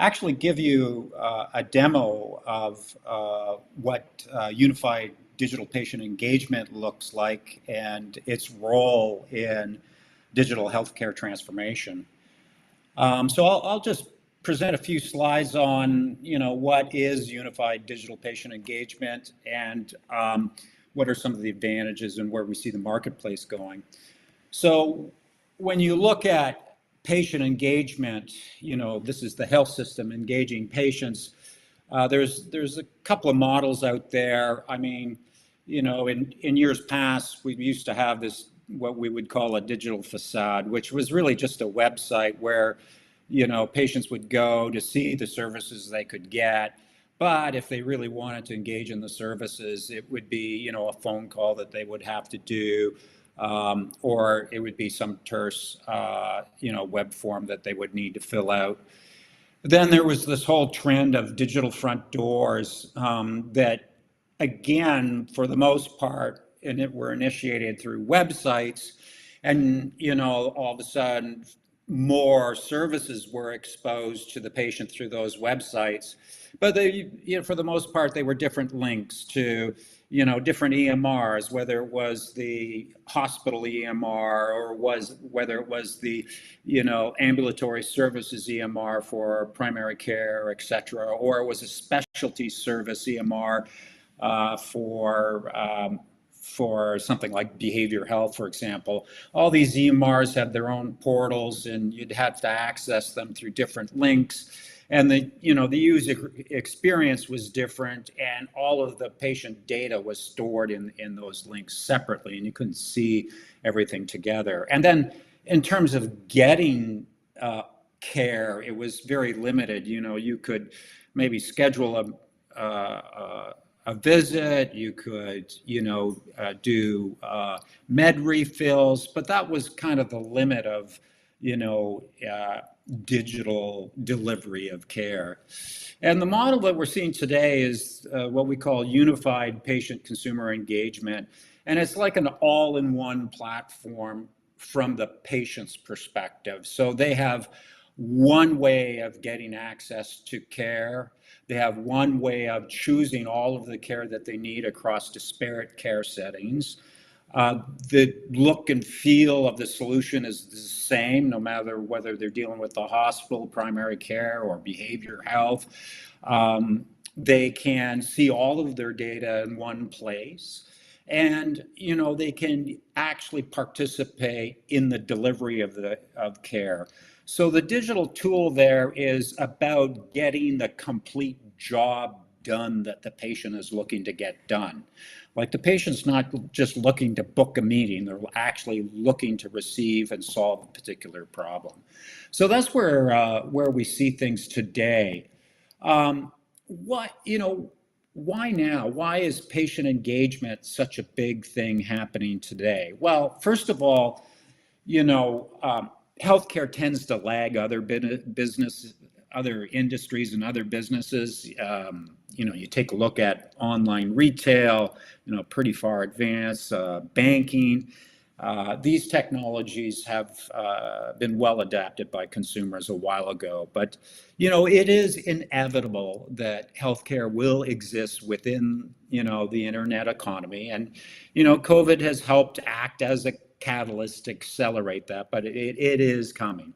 Speaker 4: actually give you a demo of what unified digital patient engagement looks like and its role in digital healthcare transformation. So I'll just present a few slides on, what is unified digital patient engagement and what are some of the advantages and where we see the marketplace going. So when you look at patient engagement, this is the health system engaging patients. There's a couple of models out there. I mean, in years past, we used to have this, what we would call a digital facade, which was really just a website where, patients would go to see the services they could get. But if they really wanted to engage in the services, it would be, a phone call that they would have to do, or it would be some terse, web form that they would need to fill out. Then there was this whole trend of digital front doors that, again, for the most part, were initiated through websites, and all of a sudden, more services were exposed to the patient through those websites. But they, for the most part, they were different links to, different EMRs, whether it was the hospital EMR or whether it was the, ambulatory services EMR for primary care, et cetera, or it was a specialty service EMR for something like behavior health, for example. All these EMRs have their own portals, and you'd have to access them through different links. And the user experience was different, and all of the patient data was stored in those links separately, and you couldn't see everything together. And then in terms of getting care, it was very limited. You could maybe schedule a visit, you could do med refills, but that was kind of the limit of digital delivery of care. And the model that we're seeing today is what we call unified patient consumer engagement, and it's like an all-in-one platform from the patient's perspective. So they have one way of getting access to care. They have one way of choosing all of the care that they need across disparate care settings. The look and feel of the solution is the same, no matter whether they're dealing with the hospital, primary care, or behavior health. They can see all of their data in one place. And they can actually participate in the delivery of care. So the digital tool there is about getting the complete job done that the patient is looking to get done. Like, the patient's not just looking to book a meeting, they're actually looking to receive and solve a particular problem. So that's where we see things today. Why now? Why is patient engagement such a big thing happening today? Well, first of all, healthcare tends to lag other businesses, other industries, and other businesses. You take a look at online retail, pretty far advanced, banking. These technologies have been well adapted by consumers a while ago, but it is inevitable that healthcare will exist within the internet economy, and COVID has helped act as a catalyst to accelerate that, but it is coming.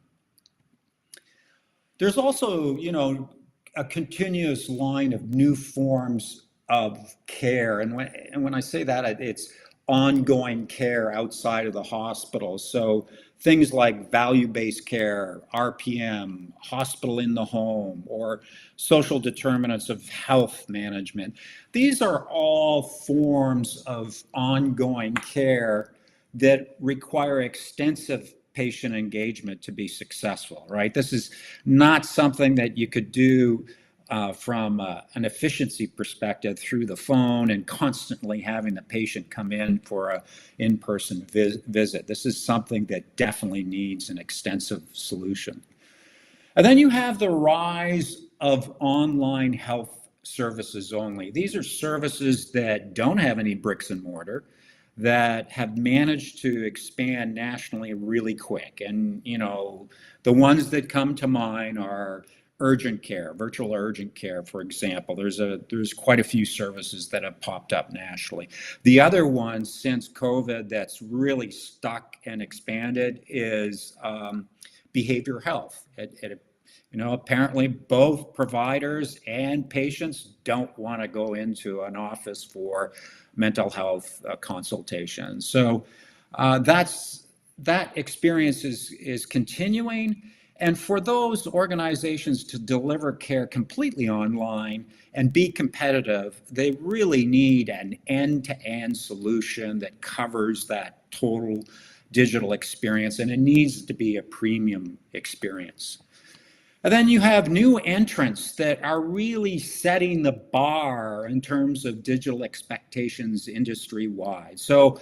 Speaker 4: There's also a continuous line of new forms of care, and when I say that, it's ongoing care outside of the hospital. So things like value-based care, RPM, hospital in the home, or social determinants of health management. These are all forms of ongoing care that require extensive patient engagement to be successful, right? This is not something that you could do from an efficiency perspective through the phone and constantly having the patient come in for an in-person visit. This is something that definitely needs an extensive solution. And then you have the rise of online health services only. These are services that don't have any bricks and mortar, that have managed to expand nationally really quick. And the ones that come to mind are urgent care, virtual urgent care, for example. There's quite a few services that have popped up nationally. The other one since COVID that's really stuck and expanded is behavior health. Apparently both providers and patients don't want to go into an office for mental health consultation. So that experience is continuing. And for those organizations to deliver care completely online and be competitive, they really need an end-to-end solution that covers that total digital experience, and it needs to be a premium experience. And then you have new entrants that are really setting the bar in terms of digital expectations industry-wide. So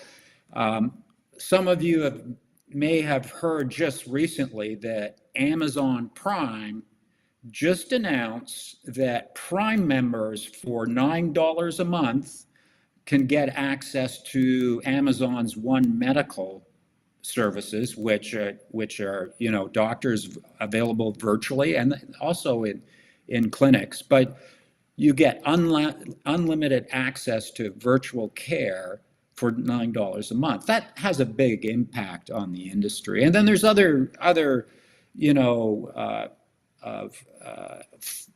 Speaker 4: some of you may have heard just recently that Amazon Prime just announced that Prime members for $9 a month can get access to Amazon's One Medical services, which are doctors available virtually and also in clinics, but you get unlimited access to virtual care for $9 a month. That has a big impact on the industry. And then there's other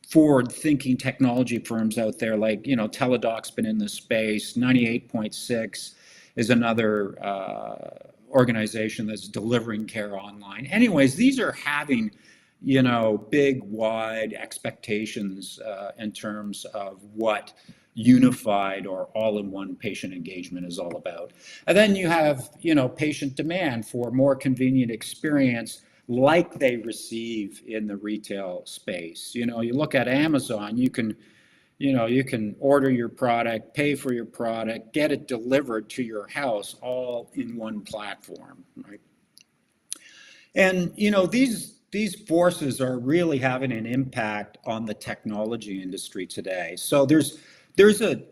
Speaker 4: forward-thinking technology firms out there, like Teladoc's been in this space, 98.6. is another organization that's delivering care online. Anyways, these are having, big, wide expectations in terms of what unified or all-in-one patient engagement is all about. And then you have, patient demand for more convenient experience like they receive in the retail space. You look at Amazon, you can order your product, pay for your product, get it delivered to your house all in one platform, right? And these forces are really having an impact on the technology industry today. So there's a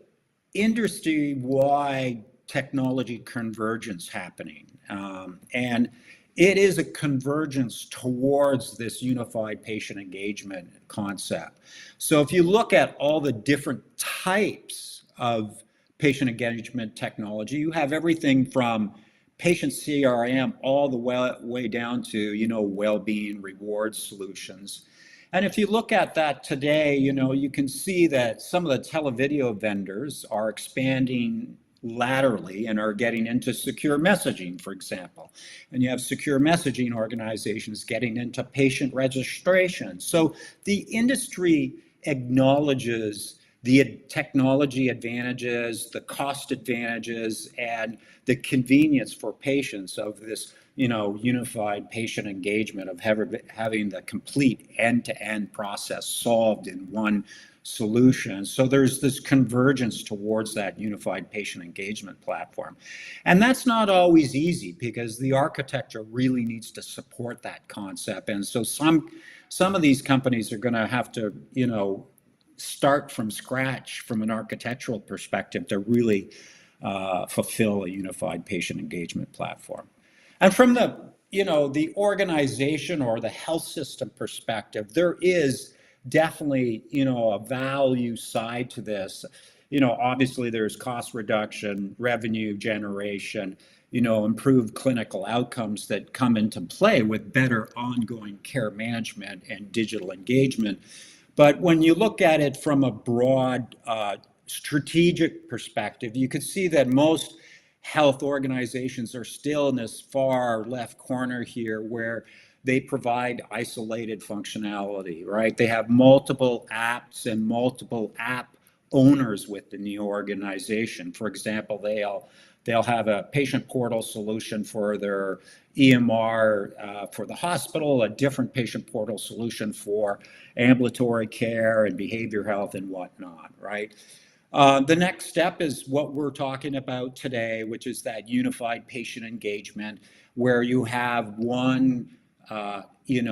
Speaker 4: industry-wide technology convergence happening, and it is a convergence towards this unified patient engagement concept. So if you look at all the different types of patient engagement technology, you have everything from patient CRM all the way down to, well-being reward solutions. And if you look at that today, you can see that some of the televideo vendors are expanding laterally and are getting into secure messaging, for example. And you have secure messaging organizations getting into patient registration. So the industry acknowledges the technology advantages, the cost advantages, and the convenience for patients of this, unified patient engagement, of having the complete end-to-end process solved in one solution. So there's this convergence towards that unified patient engagement platform. And that's not always easy because the architecture really needs to support that concept. And so some of these companies are going to have to, start from scratch from an architectural perspective to really fulfill a unified patient engagement platform. And from the organization or the health system perspective, there is definitely, a value side to this. Obviously there's cost reduction, revenue generation, improved clinical outcomes that come into play with better ongoing care management and digital engagement. But when you look at it from a broad strategic perspective, you could see that most health organizations are still in this far left corner here where they provide isolated functionality, right? They have multiple apps and multiple app owners within the organization. For example, they'll have a patient portal solution for their EMR for the hospital, a different patient portal solution for ambulatory care and behavior health and whatnot, right? The next step is what we're talking about today, which is that unified patient engagement, where you have one,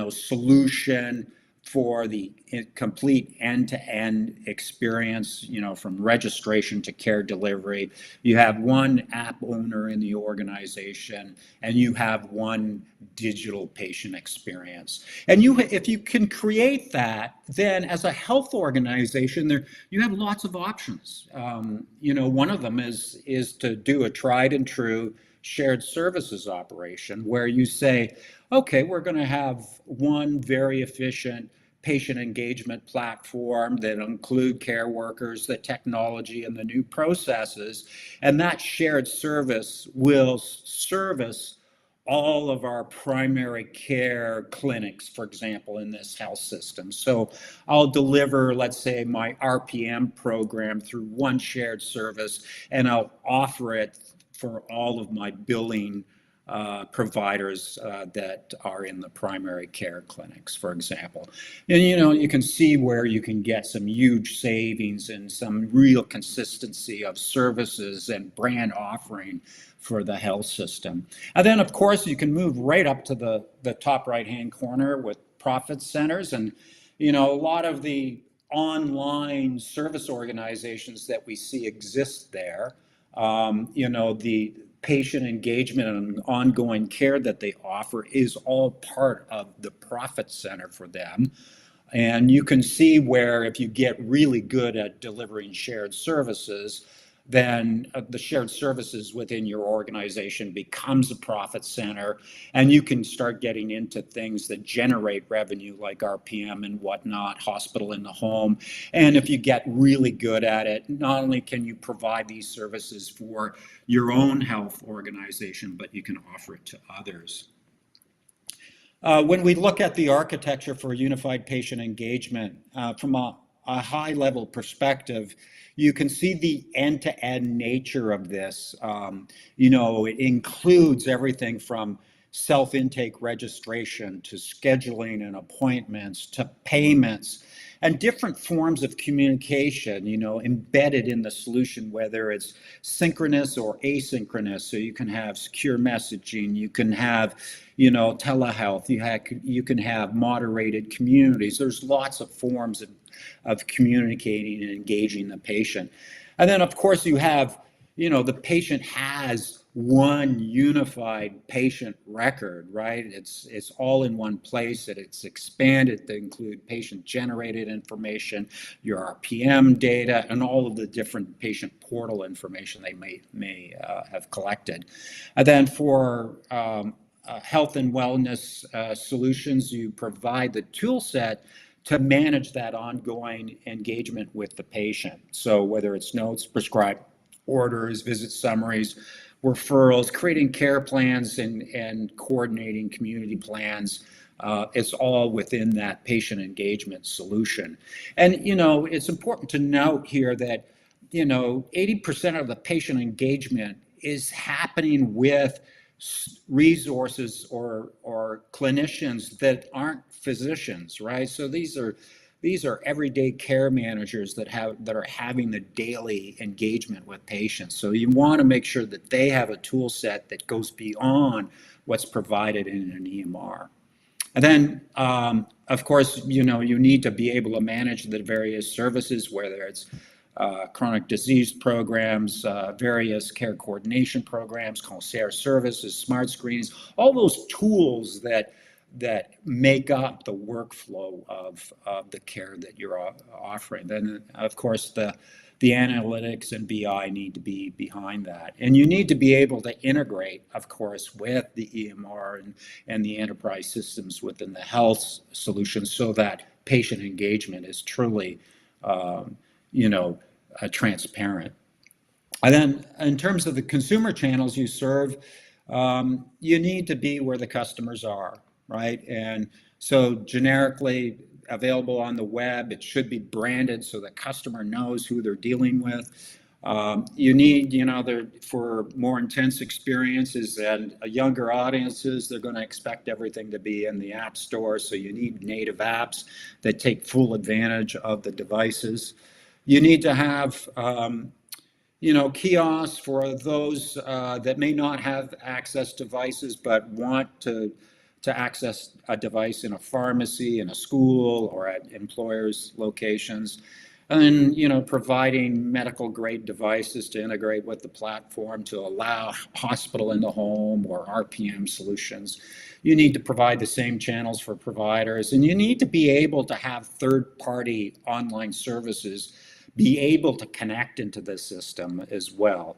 Speaker 4: solution for the complete end-to-end experience, from registration to care delivery. You have one app owner in the organization, and you have one digital patient experience. And if you can create that, then as a health organization, you have lots of options. One of them is to do a tried and true shared services operation where you say, okay, we're going to have one very efficient patient engagement platform that include care workers, the technology, and the new processes. And that shared service will service all of our primary care clinics, for example, in this health system. So I'll deliver, let's say, my RPM program through one shared service, and I'll offer it for all of my billing providers that are in the primary care clinics, for example. And you can see where you can get some huge savings and some real consistency of services and brand offering for the health system. And then, of course, you can move right up to the top right-hand corner with profit centers. And, a lot of the online service organizations that we see exist there, the patient engagement and ongoing care that they offer is all part of the profit center for them. And you can see where if you get really good at delivering shared services, then the shared services within your organization becomes a profit center, and you can start getting into things that generate revenue like RPM and whatnot, hospital in the home. And if you get really good at it, not only can you provide these services for your own health organization, but you can offer it to others. When we look at the architecture for unified patient engagement from a high level perspective, you can see the end-to-end nature of this. It includes everything from self-intake registration to scheduling and appointments to payments and different forms of communication, embedded in the solution, whether it's synchronous or asynchronous. So you can have secure messaging, you can have, telehealth, you can have moderated communities. There's lots of forms of communicating and engaging the patient. And then, of course, you have, the patient has one unified patient record, right? It's all in one place. It's expanded to include patient-generated information, your RPM data, and all of the different patient portal information they may have collected. And then for health and wellness solutions, you provide the tool set to manage that ongoing engagement with the patient. So whether it's notes, prescribed orders, visit summaries, referrals, creating care plans, and coordinating community plans, it's all within that patient engagement solution. And, it's important to note here that, 80% of the patient engagement is happening with resources or clinicians that aren't physicians, right? So these are everyday care managers that are having the daily engagement with patients. So you want to make sure that they have a tool set that goes beyond what's provided in an EMR. And then, of course, you need to be able to manage the various services, whether it's chronic disease programs, various care coordination programs, concierge services, smart screens, all those tools that make up the workflow of the care that you're offering. Then, of course, the analytics and BI need to be behind that. And you need to be able to integrate, of course, with the EMR and the enterprise systems within the health solutions so that patient engagement is truly, transparent. And then in terms of the consumer channels you serve, you need to be where the customers are, right? And so generically available on the web, it should be branded so the customer knows who they're dealing with. You need, for more intense experiences and younger audiences, they're going to expect everything to be in the app store. So you need native apps that take full advantage of the devices. You need to have, kiosks for those that may not have access devices but want to access a device in a pharmacy, in a school, or at employers' locations. And then, providing medical grade devices to integrate with the platform to allow hospital in the home or RPM solutions. You need to provide the same channels for providers, and you need to be able to have third-party online services be able to connect into the system as well.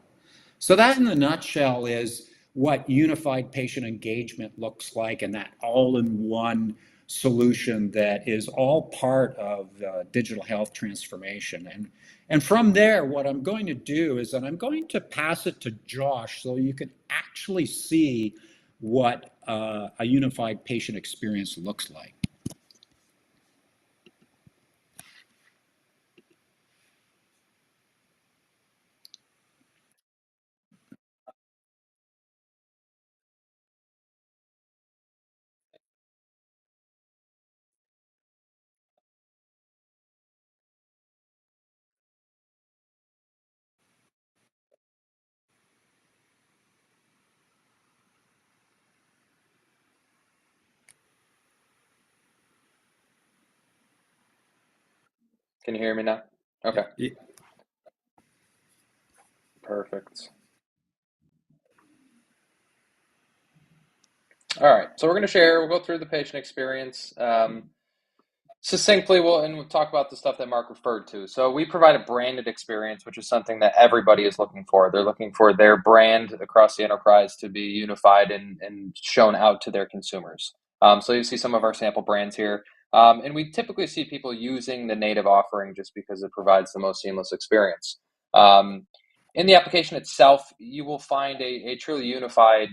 Speaker 4: So that in a nutshell is what unified patient engagement looks like, and that all-in-one solution that is all part of digital health transformation. And from there, what I'm going to do is that I'm going to pass it to Josh so you can actually see what a unified patient experience looks like.
Speaker 5: Can you hear me now? Okay. Perfect. All right. So we're going to share, we'll go through the patient experience. Succinctly, we'll talk about the stuff that Mark referred to. So we provide a branded experience, which is something that everybody is looking for. They're looking for their brand across the enterprise to be unified and shown out to their consumers. So you see some of our sample brands here. And we typically see people using the native offering just because it provides the most seamless experience. In the application itself, you will find a truly unified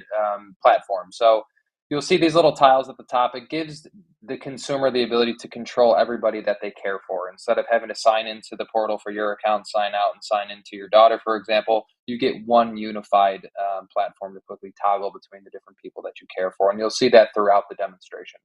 Speaker 5: platform. So you'll see these little tiles at the top. It gives the consumer the ability to control everybody that they care for. Instead of having to sign into the portal for your account, sign out, and sign into your daughter, for example, you get one unified platform to quickly toggle between the different people that you care for. And you'll see that throughout the demonstration.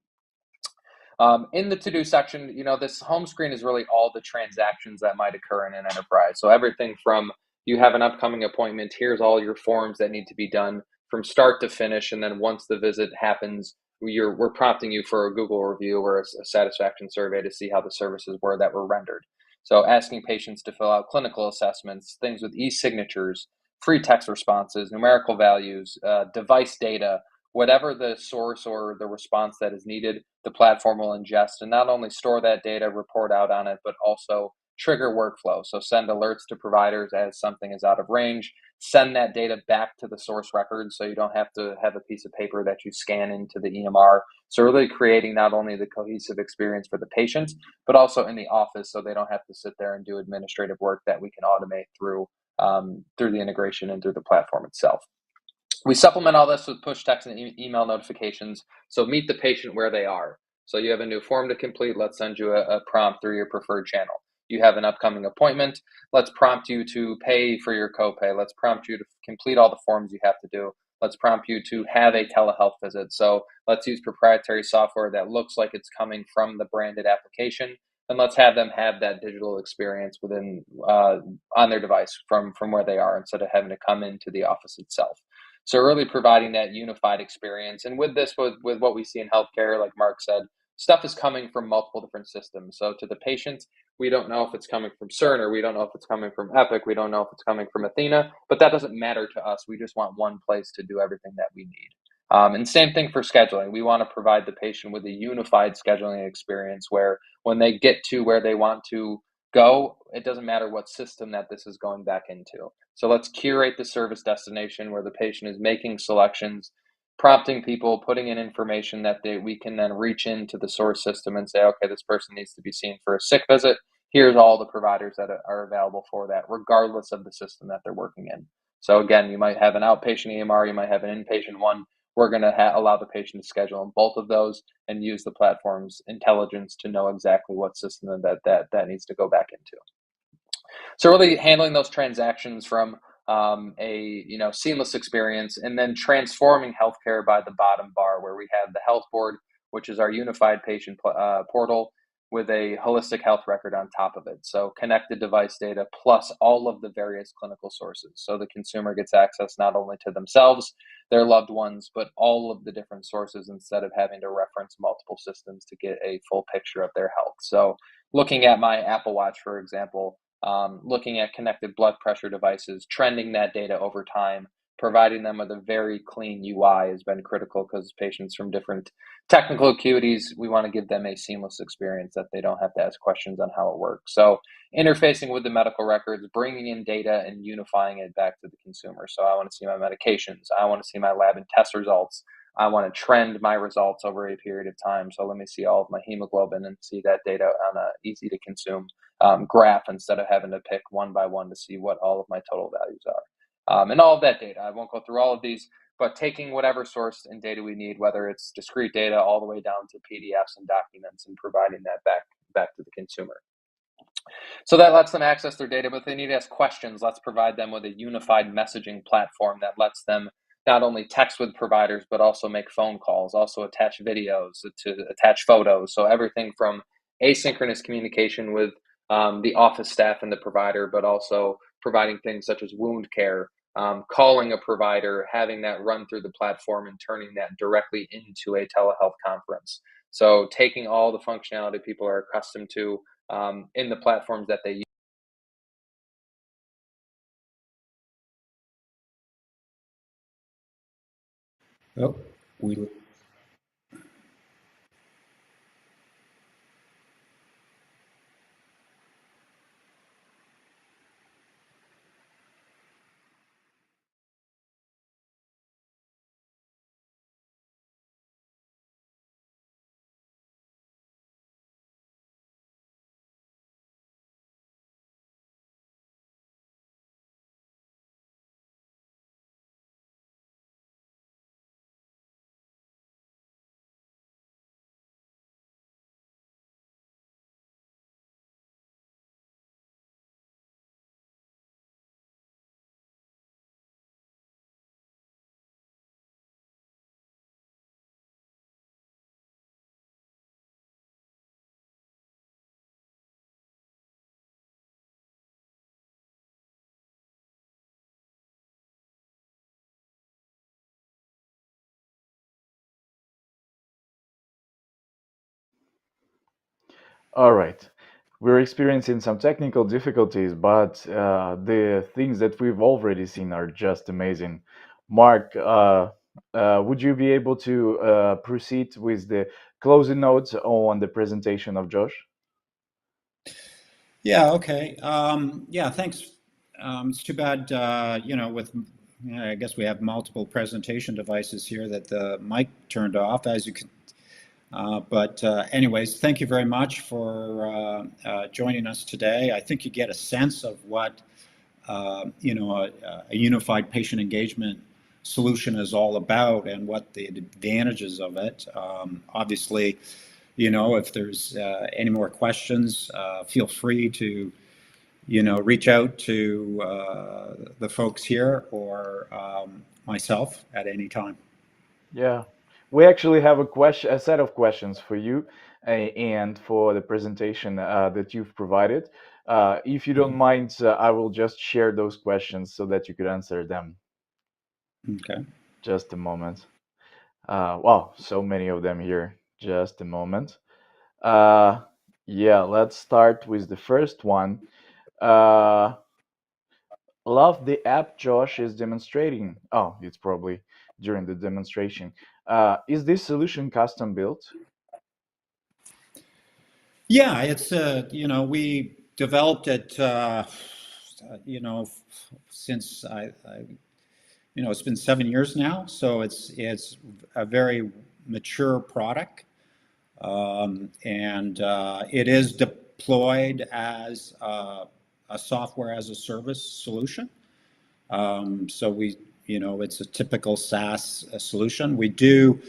Speaker 5: In the to-do section, this home screen is really all the transactions that might occur in an enterprise. So everything from you have an upcoming appointment, here's all your forms that need to be done from start to finish. And then once the visit happens, we're prompting you for a Google review or a satisfaction survey to see how the services were that were rendered. So asking patients to fill out clinical assessments, things with e-signatures, free text responses, numerical values, device data, whatever the source or the response that is needed, the platform will ingest and not only store that data, report out on it, but also trigger workflow. So send alerts to providers as something is out of range, send that data back to the source record so you don't have to have a piece of paper that you scan into the EMR. So really creating not only the cohesive experience for the patient, but also in the office so they don't have to sit there and do administrative work that we can automate through the integration and through the platform itself. We supplement all this with push text and email notifications. So meet the patient where they are. So you have a new form to complete. Let's send you a prompt through your preferred channel. You have an upcoming appointment. Let's prompt you to pay for your copay. Let's prompt you to complete all the forms you have to do. Let's prompt you to have a telehealth visit. So let's use proprietary software that looks like it's coming from the branded application. And let's have them have that digital experience within on their device from where they are instead of having to come into the office itself. So really providing that unified experience. And with this, with what we see in healthcare, like Mark said, stuff is coming from multiple different systems. So to the patient, we don't know if it's coming from Cerner, we don't know if it's coming from Epic, we don't know if it's coming from Athena, but that doesn't matter to us. We just want one place to do everything that we need. And same thing for scheduling. We want to provide the patient with a unified scheduling experience where when they get to where they want to go, it doesn't matter what system that this is going back into. So let's curate the service destination where the patient is making selections, prompting people, putting in information that we can then reach into the source system and say, okay, this person needs to be seen for a sick visit. Here's all the providers that are available for that, regardless of the system that they're working in. So again, you might have an outpatient EMR, you might have an inpatient one. We're going to allow the patient to schedule in both of those and use the platform's intelligence to know exactly what system that needs to go back into. So really handling those transactions from a seamless experience, and then transforming healthcare by the bottom bar, where we have the health board, which is our unified patient portal with a holistic health record on top of it. So connected device data plus all of the various clinical sources. So the consumer gets access not only to themselves, their loved ones, but all of the different sources instead of having to reference multiple systems to get a full picture of their health. So looking at my Apple Watch, for example, looking at connected blood pressure devices, trending that data over time, providing them with a very clean UI has been critical because patients from different technical acuities, we want to give them a seamless experience that they don't have to ask questions on how it works. So interfacing with the medical records, bringing in data and unifying it back to the consumer. So I want to see my medications. I want to see my lab and test results. I want to trend my results over a period of time. So let me see all of my hemoglobin and see that data on a easy to consume graph instead of having to pick one by one to see what all of my total values are. And all of that data, I won't go through all of these, but taking whatever source and data we need, whether it's discrete data all the way down to PDFs and documents, and providing that back to the consumer. So that lets them access their data, but if they need to ask questions, let's provide them with a unified messaging platform that lets them not only text with providers, but also make phone calls, also attach videos, to attach photos. So everything from asynchronous communication with the office staff and the provider, but also providing things such as wound care, calling a provider, having that run through the platform and turning that directly into a telehealth conference. So taking all the functionality people are accustomed to in the platforms that they use.
Speaker 4: Oh, we
Speaker 1: All right. We're experiencing some technical difficulties, but the things that we've already seen are just amazing. Mark, would you be able to proceed with the closing notes on the presentation of Josh?
Speaker 4: Yeah, okay. Yeah, thanks. It's too bad, I guess we have multiple presentation devices here that the mic turned off, as you can. But anyways, thank you very much for joining us today. I think you get a sense of what, a unified patient engagement solution is all about and what the advantages of it. Obviously, if there's any more questions, feel free to, reach out to the folks here or myself at any time.
Speaker 1: Yeah, we actually have a set of questions for you and for the presentation that you've provided. If you don't
Speaker 4: Mhm.
Speaker 1: mind, I will just share those questions so that you could answer them.
Speaker 4: Okay.
Speaker 1: Just a moment. Wow, so many of them here. Just a moment. Uh, yeah, let's start with the first one. Uh, love the app Josh is demonstrating. Oh, it's probably during the demonstration. Is this solution custom built?
Speaker 4: Yeah, it's we developed it since it's been 7 years now, so it's a very mature product, and it is deployed as a software as a service solution. So it's a typical SaaS solution. We do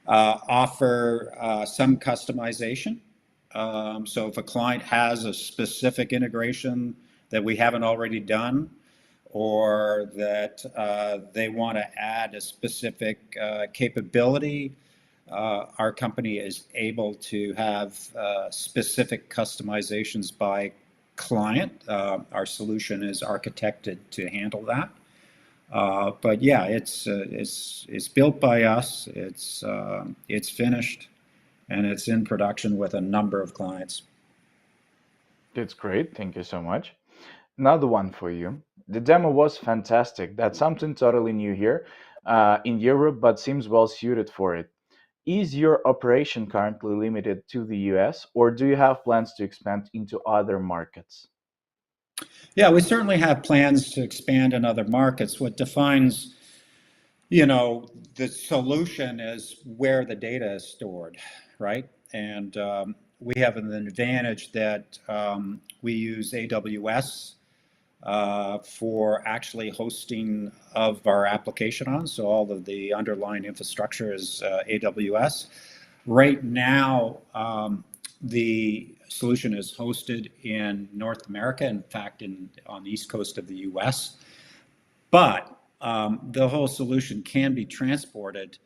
Speaker 4: offer some customization. So if a client has a specific integration that we haven't already done, or that they want to add a specific capability, our company is able to have specific customizations by client. Our solution is architected to handle that. But yeah, it's built by us. It's finished, and it's in production with a number of clients.
Speaker 1: It's great. Thank you so much. Another one for you. The demo was fantastic. That's something totally new here in Europe, but seems well suited for it. Is your operation currently limited to the US, or do you have plans to expand into other markets?
Speaker 4: Yeah, we certainly have plans to expand in other markets. What defines, the solution is where the data is stored, right? And we have an advantage that we use AWS for actually hosting of our application on. So all of the underlying infrastructure is AWS. Right now, the solution is hosted in North America, in fact, on the east coast of the US. But the whole solution can be transported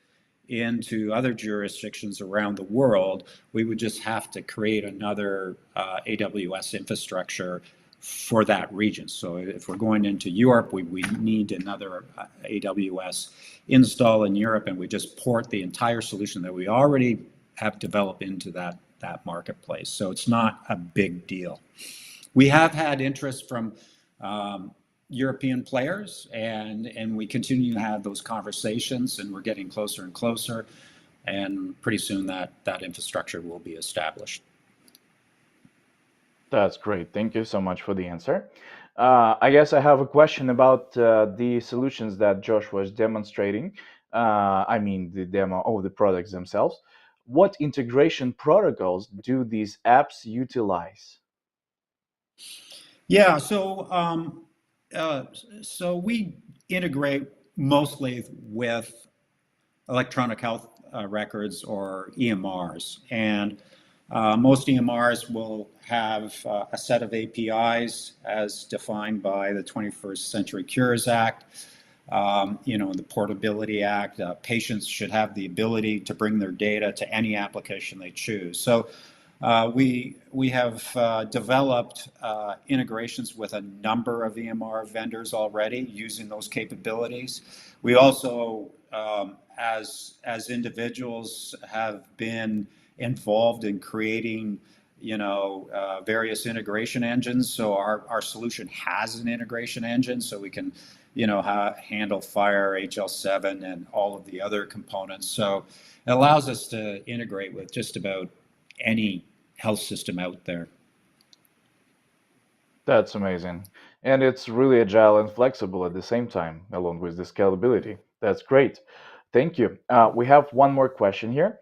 Speaker 4: into other jurisdictions around the world. We would just have to create another AWS infrastructure for that region. So if we're going into Europe, we need another AWS install in Europe, and we just port the entire solution that we already have developed into that marketplace. So it's not a big deal. We have had interest from European players, and we continue to have those conversations, and we're getting closer and closer, and pretty soon that infrastructure will be established.
Speaker 1: That's great. Thank you so much for the answer. I guess I have a question about the solutions that Josh was demonstrating. I mean, the demo of the products themselves. What integration protocols do these apps utilize?
Speaker 4: Yeah, so we integrate mostly with electronic health records, or EMRs. And most EMRs will have a set of APIs as defined by the 21st Century Cures Act, the Portability Act. Patients should have the ability to bring their data to any application they choose. So we have developed integrations with a number of EMR vendors already using those capabilities. We also, as individuals, have been involved in creating various integration engines. So our solution has an integration engine, so we can, handle Fire, HL7, and all of the other components. So it allows us to integrate with just about any health system out there.
Speaker 1: That's amazing. And it's really agile and flexible at the same time, along with the scalability. That's great. Thank you. We have one more question here.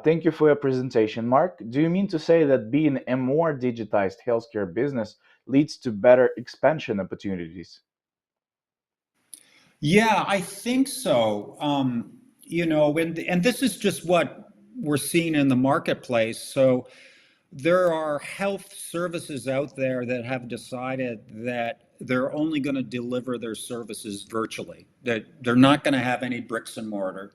Speaker 1: Thank you for your presentation, Mark. Do you mean to say that being a more digitized healthcare business leads to better expansion opportunities?
Speaker 4: Yeah, I think so. And this is just what we're seeing in the marketplace. So there are health services out there that have decided that they're only going to deliver their services virtually, that they're not going to have any bricks and mortar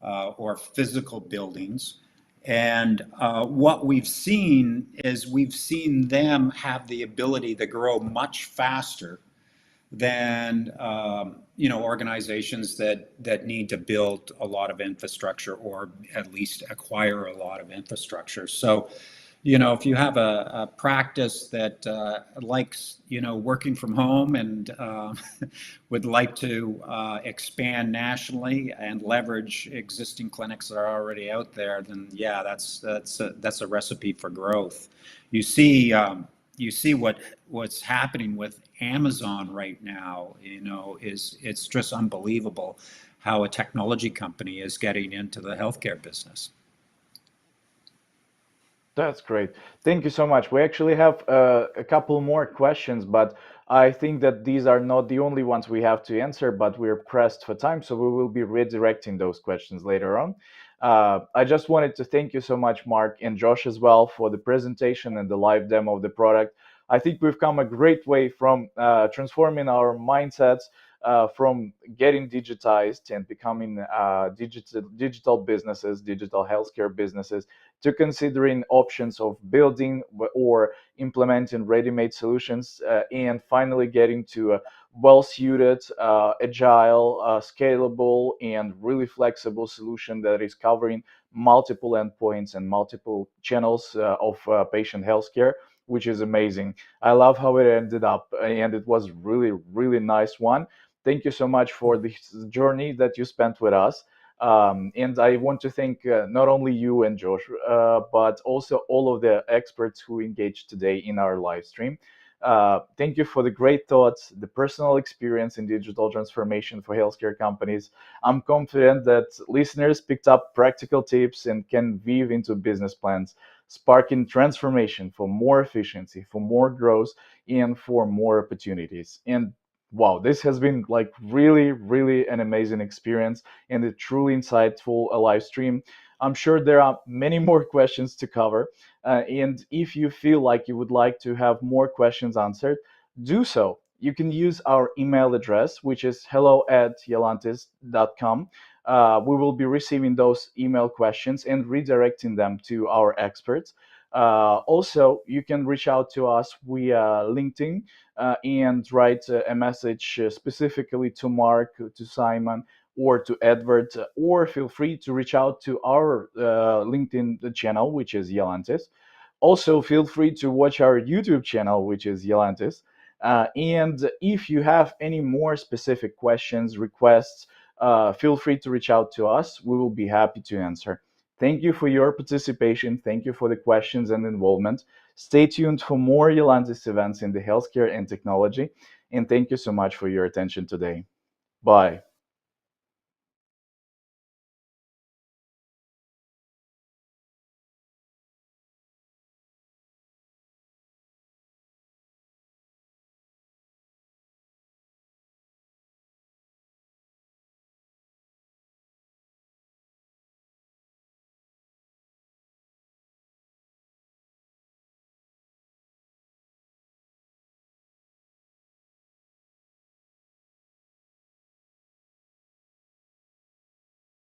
Speaker 4: or physical buildings. And what we've seen is we've seen them have the ability to grow much faster than organizations that need to build a lot of infrastructure or at least acquire a lot of infrastructure. So, if you have a practice that likes, working from home and would like to expand nationally and leverage existing clinics that are already out there, then yeah, that's a recipe for growth. You see, what's happening with Amazon right now. It's just unbelievable how a technology company is getting into the healthcare business.
Speaker 1: That's great. Thank you so much. We actually have a couple more questions, but I think that these are not the only ones we have to answer, but we're pressed for time, so we will be redirecting those questions later on. I just wanted to thank you so much, Mark and Josh, as well, for the presentation and the live demo of the product. I think we've come a great way from transforming our mindsets, from getting digitized and becoming digital businesses, digital healthcare businesses, to considering options of building or implementing ready-made solutions, and finally getting to a well-suited, agile, scalable, and really flexible solution that is covering multiple endpoints and multiple channels of patient healthcare, which is amazing. I love how it ended up, and it was really, really nice one. Thank you so much for this journey that you spent with us. And I want to thank not only you and Josh, but also all of the experts who engaged today in our live stream. Thank you for the great thoughts, the personal experience in digital transformation for healthcare companies. I'm confident that listeners picked up practical tips and can weave into business plans, sparking transformation for more efficiency, for more growth, and for more opportunities. And wow, this has been like really, really an amazing experience and a truly insightful live stream. I'm sure there are many more questions to cover. And if you feel like you would like to have more questions answered, do so. You can use our email address, which is hello@yalantis.com. We will be receiving those email questions and redirecting them to our experts. Also, you can reach out to us via LinkedIn and write a message specifically to Mark, to Simon, or to Edward, or feel free to reach out to our LinkedIn channel, which is Yalantis. Also, feel free to watch our YouTube channel, which is Yalantis. And if you have any more specific questions, requests, feel free to reach out to us. We will be happy to answer. Thank you for your participation. Thank you for the questions and involvement. Stay tuned for more Yalantis events in the healthcare and technology. And thank you so much for your attention today. Bye.